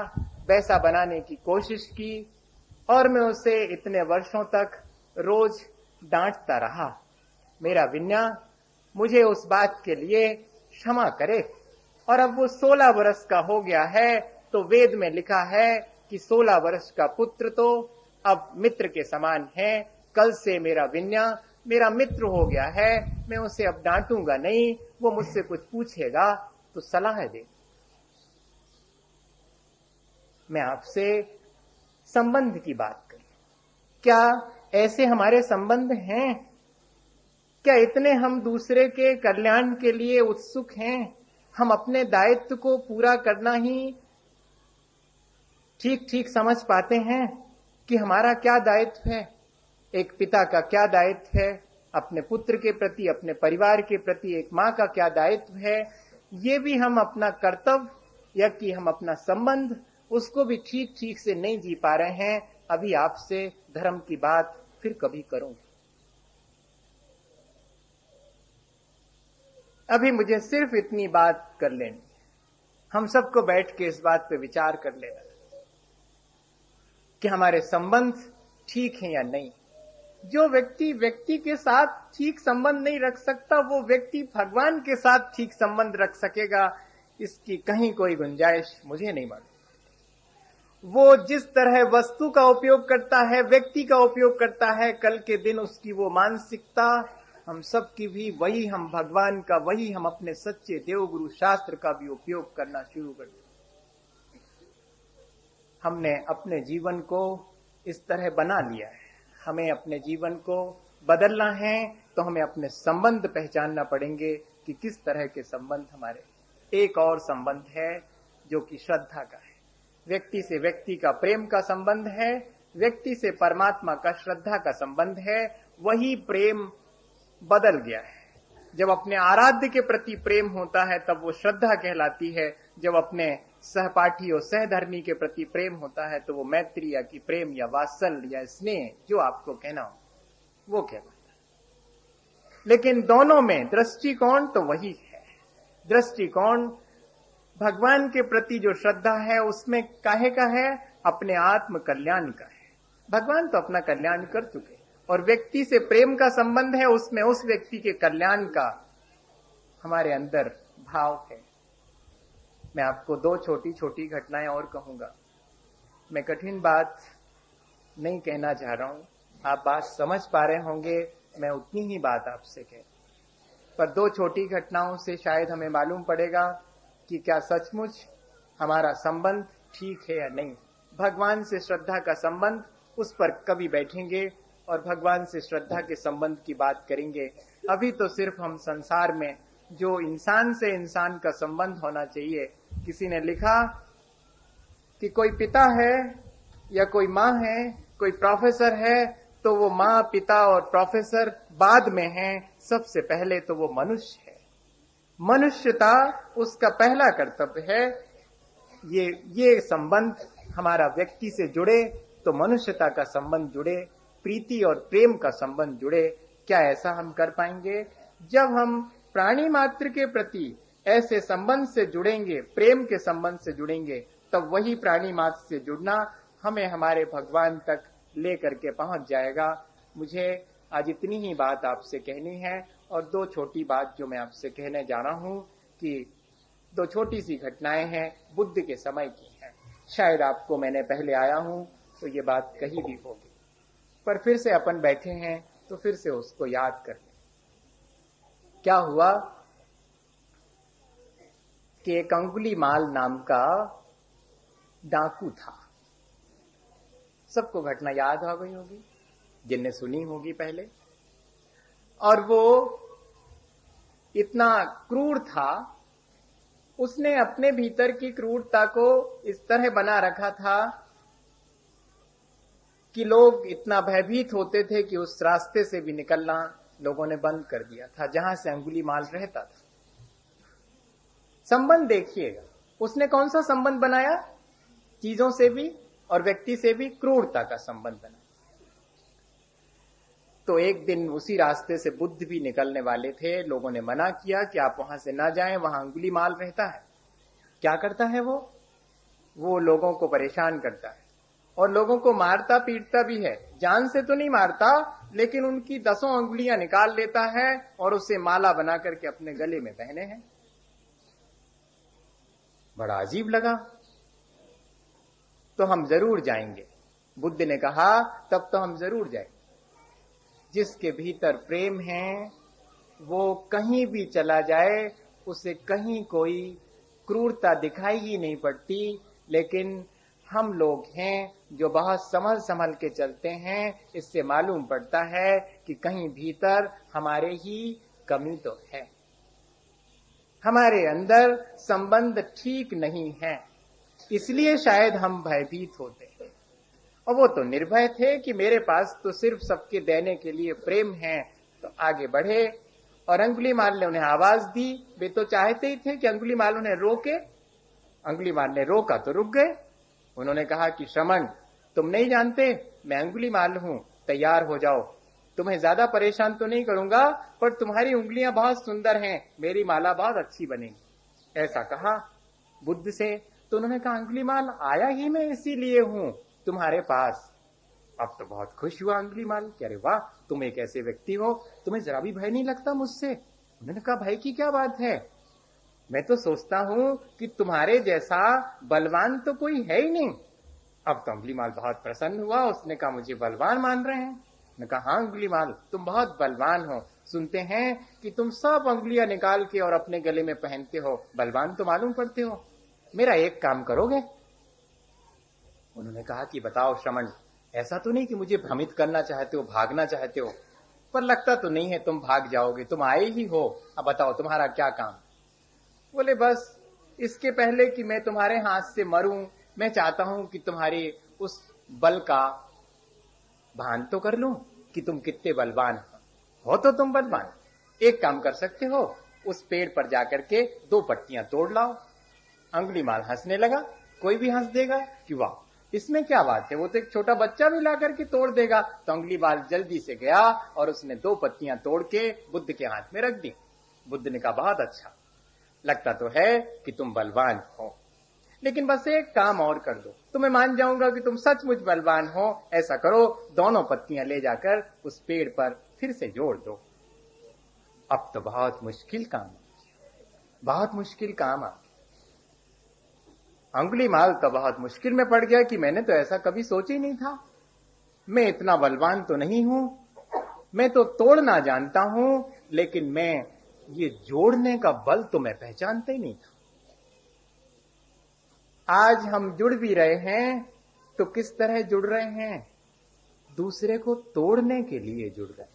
वैसा बनाने की कोशिश की और मैं उसे इतने वर्षों तक रोज डांटता रहा। मेरा विन्या मुझे उस बात के लिए क्षमा करे। और अब वो 16 वर्ष का हो गया है, तो वेद में लिखा है कि 16 वर्ष का पुत्र तो अब मित्र के समान है। कल से मेरा विन्या मेरा मित्र हो गया है, मैं उसे अब डांटूंगा नहीं। वो मुझसे कुछ पूछेगा तो सलाह दे। मैं आपसे संबंध की बात करूं, क्या ऐसे हमारे संबंध हैं? क्या इतने हम दूसरे के कल्याण के लिए उत्सुक हैं? हम अपने दायित्व को पूरा करना ही ठीक ठीक समझ पाते हैं कि हमारा क्या दायित्व है? एक पिता का क्या दायित्व है अपने पुत्र के प्रति, अपने परिवार के प्रति? एक मां का क्या दायित्व है? ये भी हम अपना कर्तव्य या कि हम अपना संबंध, उसको भी ठीक ठीक से नहीं जी पा रहे हैं। अभी आपसे धर्म की बात फिर कभी करूंगा। अभी मुझे सिर्फ इतनी बात कर लेनी, हम सबको बैठ के इस बात पे विचार कर लेना कि हमारे संबंध ठीक है या नहीं। जो व्यक्ति व्यक्ति के साथ ठीक संबंध नहीं रख सकता, वो व्यक्ति भगवान के साथ ठीक संबंध रख सकेगा, इसकी कहीं कोई गुंजाइश मुझे नहीं मालूम। वो जिस तरह वस्तु का उपयोग करता है, व्यक्ति का उपयोग करता है, कल के दिन उसकी वो मानसिकता हम सब की भी वही, हम भगवान का वही, हम अपने सच्चे देवगुरु शास्त्र का भी उपयोग करना शुरू कर दिया। हमने अपने जीवन को इस तरह बना लिया है। हमें अपने जीवन को बदलना है तो हमें अपने संबंध पहचानना पड़ेंगे कि किस तरह के संबंध हमारे। एक और संबंध है जो कि श्रद्धा का है। व्यक्ति से व्यक्ति का प्रेम का संबंध है, व्यक्ति से परमात्मा का श्रद्धा का संबंध है। वही प्रेम बदल गया है। जब अपने आराध्य के प्रति प्रेम होता है तब वो श्रद्धा कहलाती है। जब अपने सहपाठी और सहधर्मी के प्रति प्रेम होता है तो वो मैत्री या कि प्रेम या वात्सल्य या स्नेह, जो आपको कहना हो, वो कहलाता है। लेकिन दोनों में दृष्टिकोण तो वही है। दृष्टिकोण भगवान के प्रति जो श्रद्धा है उसमें काहे का है? अपने आत्म कल्याण का है। भगवान तो अपना कल्याण कर चुके, और व्यक्ति से प्रेम का संबंध है, उसमें उस व्यक्ति के कल्याण का हमारे अंदर भाव है। मैं आपको 2 छोटी छोटी घटनाएं और कहूंगा। मैं कठिन बात नहीं कहना चाह रहा हूं, आप बात समझ पा रहे होंगे, मैं उतनी ही बात आपसे कह, पर 2 छोटी घटनाओं से शायद हमें मालूम पड़ेगा कि क्या सचमुच हमारा संबंध ठीक है या नहीं। भगवान से श्रद्धा का संबंध, उस पर कभी बैठेंगे और भगवान से श्रद्धा के संबंध की बात करेंगे। अभी तो सिर्फ हम संसार में जो इंसान से इंसान का संबंध होना चाहिए, किसी ने लिखा कि कोई पिता है या कोई माँ है, कोई प्रोफेसर है, तो वो माँ, पिता और प्रोफेसर बाद में है, सबसे पहले तो वो मनुष्य है। मनुष्यता उसका पहला कर्तव्य है। ये संबंध हमारा व्यक्ति से जुड़े तो मनुष्यता का संबंध जुड़े, प्रीति और प्रेम का संबंध जुड़े। क्या ऐसा हम कर पाएंगे? जब हम प्राणी मात्र के प्रति ऐसे संबंध से जुड़ेंगे, प्रेम के संबंध से जुड़ेंगे, तब वही प्राणी मात्र से जुड़ना हमें हमारे भगवान तक लेकर के पहुंच जाएगा। मुझे आज इतनी ही बात आपसे कहनी है, और 2 छोटी बात जो मैं आपसे कहने जा रहा हूं कि 2 छोटी सी घटनाएं हैं, बुद्ध के समय की हैं। शायद आपको मैंने पहले आया हूं तो ये बात कही भी होगी, पर फिर से अपन बैठे हैं तो फिर से उसको याद कर लें। क्या हुआ कि एक अंगुलीमाल नाम का डाकू था। सबको घटना याद आ गई होगी जिनने सुनी होगी पहले। और वो इतना क्रूर था, उसने अपने भीतर की क्रूरता को इस तरह बना रखा था कि लोग इतना भयभीत होते थे कि उस रास्ते से भी निकलना लोगों ने बंद कर दिया था जहां से अंगुलीमाल रहता था। संबंध देखिएगा, उसने कौन सा संबंध बनाया? चीजों से भी और व्यक्ति से भी क्रूरता का संबंध बना। तो एक दिन उसी रास्ते से बुद्ध भी निकलने वाले थे। लोगों ने मना किया कि आप वहां से ना जाएं, वहां अंगुलीमाल रहता है। क्या करता है वो लोगों को परेशान करता है और लोगों को मारता पीटता भी है। जान से तो नहीं मारता, लेकिन उनकी 10 अंगुलियां निकाल लेता है और उसे माला बना करके अपने गले में पहने हैं। बड़ा अजीब लगा। तो हम जरूर जाएंगे, बुद्ध ने कहा, तब तो हम जरूर जाएंगे। जिसके भीतर प्रेम है वो कहीं भी चला जाए, उसे कहीं कोई क्रूरता दिखाई ही नहीं पड़ती। लेकिन हम लोग हैं जो बहुत संभल संभल के चलते हैं, इससे मालूम पड़ता है कि कहीं भीतर हमारे ही कमी तो है, हमारे अंदर संबंध ठीक नहीं है, इसलिए शायद हम भयभीत होते हैं। और वो तो निर्भय थे कि मेरे पास तो सिर्फ सबके देने के लिए प्रेम है, तो आगे बढ़े। और अंगुलीमाल ने उन्हें आवाज दी। वे तो चाहते ही थे कि अंगुलीमाल उन्हें रोके। अंगुलीमाल ने रोका तो रुक गए। उन्होंने कहा कि श्रमण, तुम नहीं जानते मैं अंगुलीमाल हूं, तैयार हो जाओ। तुम्हें ज्यादा परेशान तो नहीं करूंगा, पर तुम्हारी उंगलियां बहुत सुंदर हैं, मेरी माला बहुत अच्छी बनेगी। ऐसा कहा बुद्ध से। तो उन्होंने कहा, अंगुलीमाल, आया ही मैं इसीलिए हूं तुम्हारे पास। अब तो बहुत खुश हुआ अंगुलीमाल कि अरे वाह, तुम एक ऐसे व्यक्ति हो, तुम्हें जरा भी भय नहीं लगता मुझसे। उन्होंने कहा, भय की क्या बात है, मैं तो सोचता हूं कि तुम्हारे जैसा बलवान तो कोई है ही नहीं। अब तो अंगुलीमाल बहुत प्रसन्न हुआ। उसने कहा, मुझे बलवान मान रहे हैं? मैंने कहा, हाँ अंगुलीमाल, तुम बहुत बलवान हो। सुनते हैं कि तुम सब अंगुलियां निकाल के और अपने गले में पहनते हो, बलवान तो मालूम पड़ते हो। मेरा एक काम करोगे? उन्होंने कहा कि बताओ श्रमण, ऐसा तो नहीं कि मुझे भ्रमित करना चाहते हो, भागना चाहते हो? पर लगता तो नहीं है तुम भाग जाओगे, तुम आए ही हो। अब बताओ तुम्हारा क्या काम? बोले, बस इसके पहले कि मैं तुम्हारे हाथ से मरूं, मैं चाहता हूं कि तुम्हारे उस बल का भान तो कर लूं कि तुम कितने बलवान हो। तो तुम बलवान, एक काम कर सकते हो, उस पेड़ पर जाकर के 2 पत्तियां तोड़ लाओ। अंगुलीमाल हंसने लगा। कोई भी हंस देगा कि वाह, इसमें क्या बात है, वो तो एक छोटा बच्चा भी ला करके तोड़ देगा। तो अंगुलीमाल जल्दी से गया और उसने 2 पत्तियां तोड़ के बुद्ध के हाथ में रख दी। बुद्ध ने कहा, बहुत अच्छा, लगता तो है कि तुम बलवान हो, लेकिन बस एक काम और कर दो, तो मैं मान जाऊंगा कि तुम सचमुच बलवान हो। ऐसा करो, दोनों पत्तियां ले जाकर उस पेड़ पर फिर से जोड़ दो। अब तो बहुत मुश्किल काम, बहुत मुश्किल काम। अंगुलीमाल तो बहुत मुश्किल में पड़ गया कि मैंने तो ऐसा कभी सोचा ही नहीं था, मैं इतना बलवान तो नहीं हूं, मैं तो तोड़ना जानता हूं, लेकिन मैं ये जोड़ने का बल तो मैं पहचानता ही नहीं था। आज हम जुड़ भी रहे हैं तो किस तरह जुड़ रहे हैं? दूसरे को तोड़ने के लिए जुड़ रहे हैं।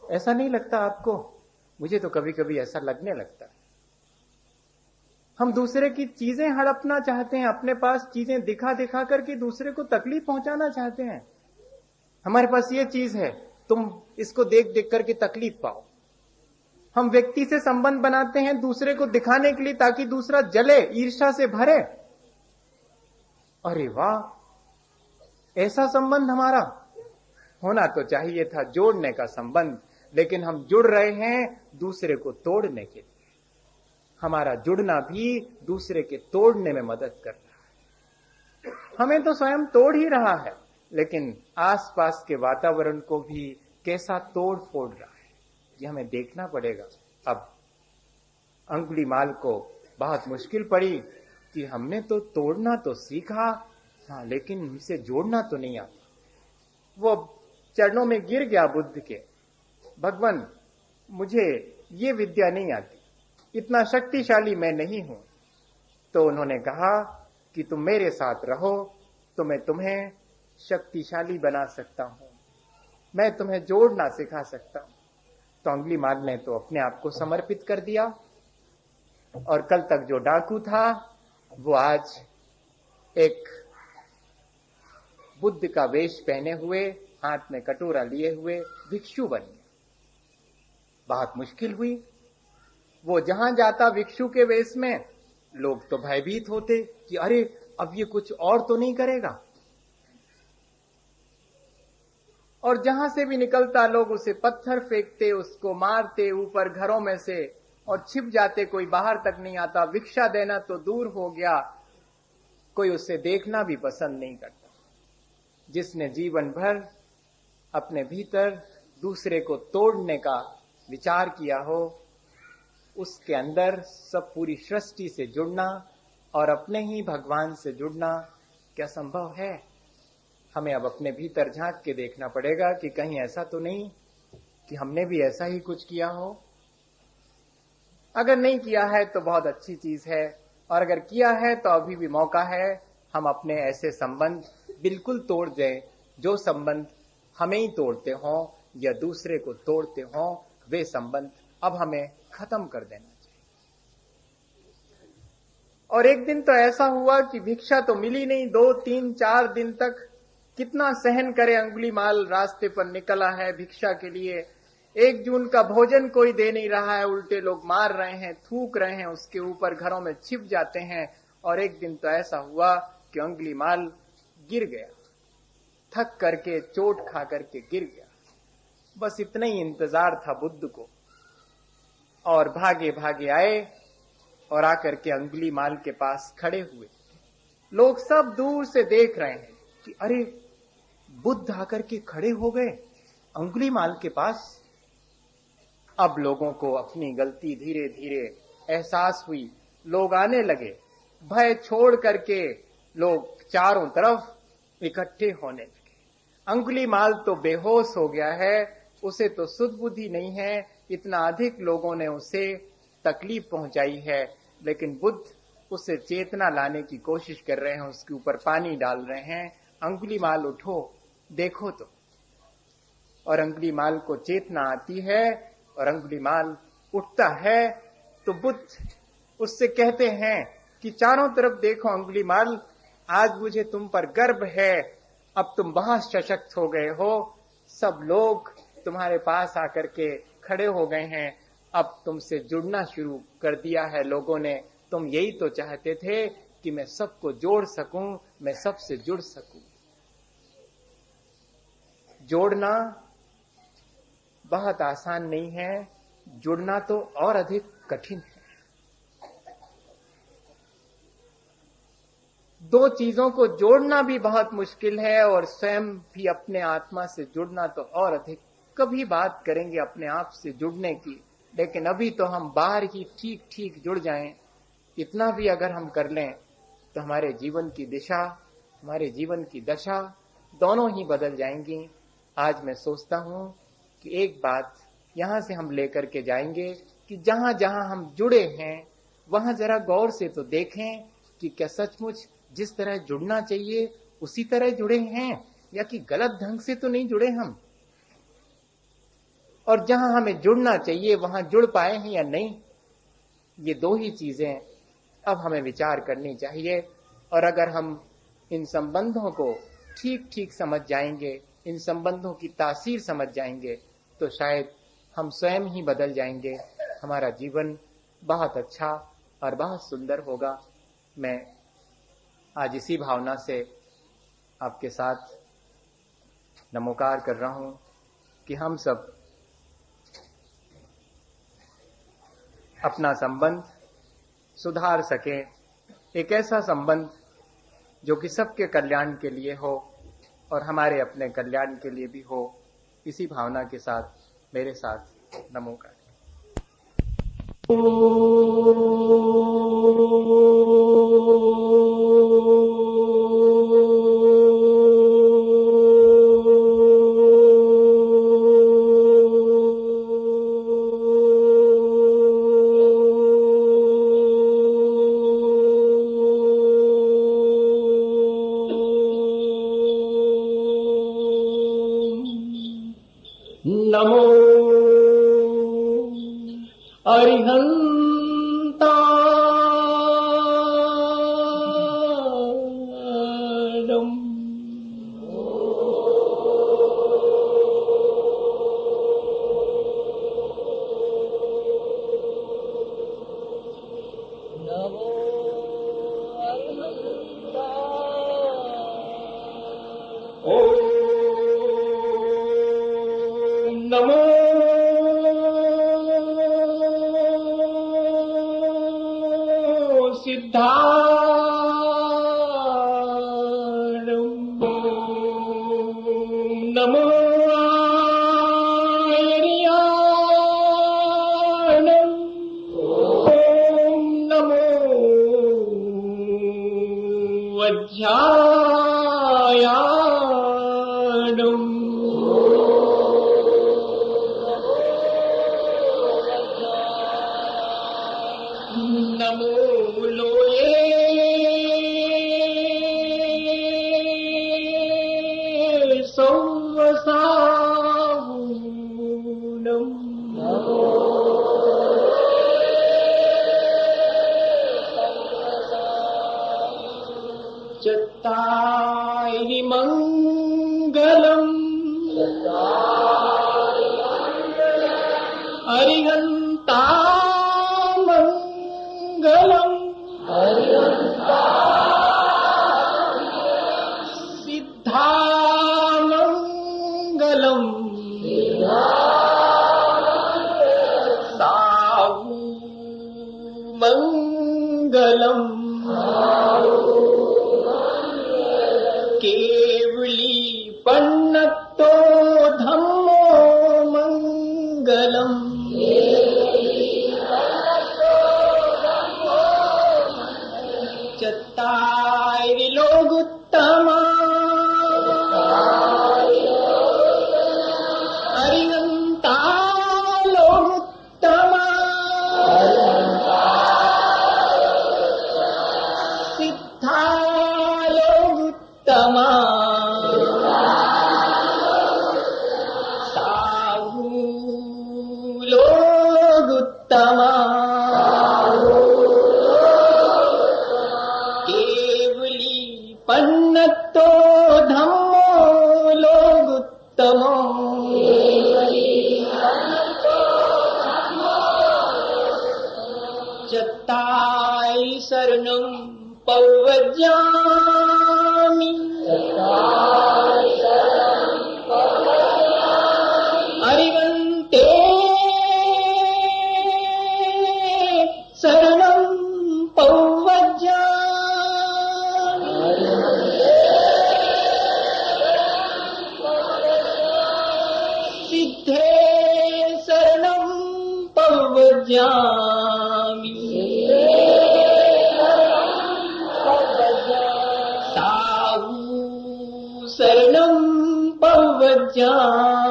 ऐसा नहीं लगता आपको? मुझे तो कभी कभी ऐसा लगने लगता है। हम दूसरे की चीजें हड़पना चाहते हैं, अपने पास चीजें दिखा दिखा करके दूसरे को तकलीफ पहुंचाना चाहते हैं। हमारे पास ये चीज है, तुम इसको देख देख करके तकलीफ पाओ। हम व्यक्ति से संबंध बनाते हैं दूसरे को दिखाने के लिए, ताकि दूसरा जले, ईर्ष्या से भरे। अरे वाह, ऐसा संबंध हमारा होना तो चाहिए था, जोड़ने का संबंध। लेकिन हम जुड़ रहे हैं दूसरे को तोड़ने के लिए। हमारा जुड़ना भी दूसरे के तोड़ने में मदद कर रहा है। हमें तो स्वयं तोड़ ही रहा है, लेकिन आसपास के वातावरण को भी कैसा तोड़ फोड़ रहा है, ये हमें देखना पड़ेगा। अब अंगुलीमाल को बहुत मुश्किल पड़ी कि हमने तो तोड़ना तो सीखा, हाँ, लेकिन हमसे जोड़ना तो नहीं आता। वो चरणों में गिर गया बुद्ध के, भगवान मुझे ये विद्या नहीं आती, इतना शक्तिशाली मैं नहीं हूं। तो उन्होंने कहा कि तुम मेरे साथ रहो तो मैं तुम्हें शक्तिशाली बना सकता हूं, मैं तुम्हें जोड़ना सिखा सकता हूं। तो अंगुलीमाल ने तो अपने आप को समर्पित कर दिया, और कल तक जो डाकू था वो आज एक बुद्ध का वेश पहने हुए, हाथ में कटोरा लिए हुए भिक्षु बन गया। बहुत मुश्किल हुई। वो जहां जाता भिक्षु के वेश में, लोग तो भयभीत होते कि अरे अब ये कुछ और तो नहीं करेगा। और जहां से भी निकलता लोग उसे पत्थर फेंकते, उसको मारते ऊपर घरों में से और छिप जाते, कोई बाहर तक नहीं आता। भिक्षा देना तो दूर हो गया, कोई उसे देखना भी पसंद नहीं करता। जिसने जीवन भर अपने भीतर दूसरे को तोड़ने का विचार किया हो, उसके अंदर सब पूरी सृष्टि से जुड़ना और अपने ही भगवान से जुड़ना क्या संभव है? हमें अब अपने भीतर झांक के देखना पड़ेगा कि कहीं ऐसा तो नहीं कि हमने भी ऐसा ही कुछ किया हो। अगर नहीं किया है तो बहुत अच्छी चीज है, और अगर किया है तो अभी भी मौका है हम अपने ऐसे संबंध बिल्कुल तोड़ दें जो संबंध हमें ही तोड़ते हों या दूसरे को तोड़ते हों। वे संबंध अब हमें खत्म कर देना चाहिए। और एक दिन तो ऐसा हुआ कि भिक्षा तो मिली नहीं, 2, 3, 4 दिन तक कितना सहन करे। अंगुलीमाल रास्ते पर निकला है भिक्षा के लिए, 1 जून का भोजन कोई दे नहीं रहा है, उल्टे लोग मार रहे हैं, थूक रहे हैं उसके ऊपर, घरों में छिप जाते हैं। और एक दिन तो ऐसा हुआ कि अंगुलीमाल गिर गया, थक करके, चोट खा करके गिर गया। बस इतना ही इंतजार था बुद्ध को, और भागे भागे आए और आकर के अंगुलीमाल के पास खड़े हुए। लोग सब दूर से देख रहे हैं कि अरे बुद्ध आकर के खड़े हो गए अंगुलीमाल के पास। अब लोगों को अपनी गलती धीरे धीरे एहसास हुई, लोग आने लगे, भय छोड़ करके लोग चारों तरफ इकट्ठे होने लगे। अंगुलीमाल तो बेहोश हो गया है, उसे तो सुध बुद्धि नहीं है, इतना अधिक लोगों ने उसे तकलीफ पहुंचाई है, लेकिन बुद्ध उसे चेतना लाने की कोशिश कर रहे हैं, उसके ऊपर पानी डाल रहे हैं। अंगुलीमाल उठो, देखो तो। और अंगुलीमाल को चेतना आती है और अंगुलीमाल उठता है तो बुद्ध उससे कहते हैं कि चारों तरफ देखो अंगुलीमाल, आज मुझे तुम पर गर्व है, अब तुम बहुत सशक्त हो गए हो, सब लोग तुम्हारे पास आकर के खड़े हो गए हैं, अब तुमसे जुड़ना शुरू कर दिया है लोगों ने। तुम यही तो चाहते थे कि मैं सबको जोड़ सकूं, मैं सबसे जुड़ सकूं। जोड़ना बहुत आसान नहीं है, जुड़ना तो और अधिक कठिन है। 2 चीजों को जोड़ना भी बहुत मुश्किल है, और स्वयं भी अपने आत्मा से जुड़ना तो और अधिक। कभी बात करेंगे अपने आप से जुड़ने की, लेकिन अभी तो हम बाहर ही ठीक ठीक जुड़ जाएं, इतना भी अगर हम कर लें तो हमारे जीवन की दिशा, हमारे जीवन की दशा दोनों ही बदल जाएंगी। आज मैं सोचता हूं कि एक बात यहां से हम लेकर के जाएंगे कि जहां जहां हम जुड़े हैं वहां जरा गौर से तो देखें कि क्या सचमुच जिस तरह जुड़ना चाहिए उसी तरह जुड़े हैं, या कि गलत ढंग से तो नहीं जुड़े हम, और जहां हमें जुड़ना चाहिए वहां जुड़ पाए हैं या नहीं। ये 2 ही चीजें अब हमें विचार करनी चाहिए। और अगर हम इन संबंधों को ठीक ठीक समझ जाएंगे, इन संबंधों की तासीर समझ जाएंगे, तो शायद हम स्वयं ही बदल जाएंगे, हमारा जीवन बहुत अच्छा और बहुत सुंदर होगा। मैं आज इसी भावना से आपके साथ नमोकार कर रहा हूं कि हम सब अपना संबंध सुधार सकें, एक ऐसा संबंध जो कि सबके कल्याण के लिए हो और हमारे अपने कल्याण के लिए भी हो। इसी भावना के साथ मेरे साथ नमोकार। नमो अरिहंताय नमो नमो सिद्धारणं नमो आर्याणं नमो अध्यायाणं नमो लोये सौवसावूनं चत्तारि मङ्गलम् अरिहन्ता मङ्गलम् सिद्धामङ्गलम् साहू मङ्गलम् केवली पन्नतो धम्मो मङ्गलम् चत्तारि लोगुत्तमा अरिहन्ता लोगुत्तमा सिद्धा लोगुत्तमा साहू लोगुत्तमा पन्नतो धम्मो लोगुत्तमो चत्तारि शरणं पवज्यामि अरिवन्ते शरणं पवज्यामि सिद्धे शरणं पवज्यामि साहू शरणं पवज्यामि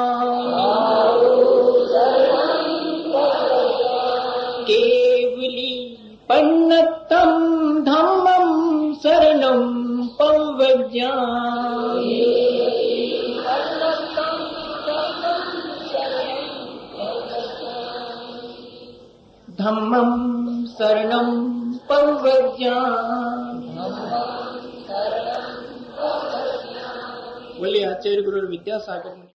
केवली पन्नतं धम्मं शरणं पवज्यामि धम्मं शरणं पवज्यामि। बोलिए आचार्य गुरु विद्यासागर।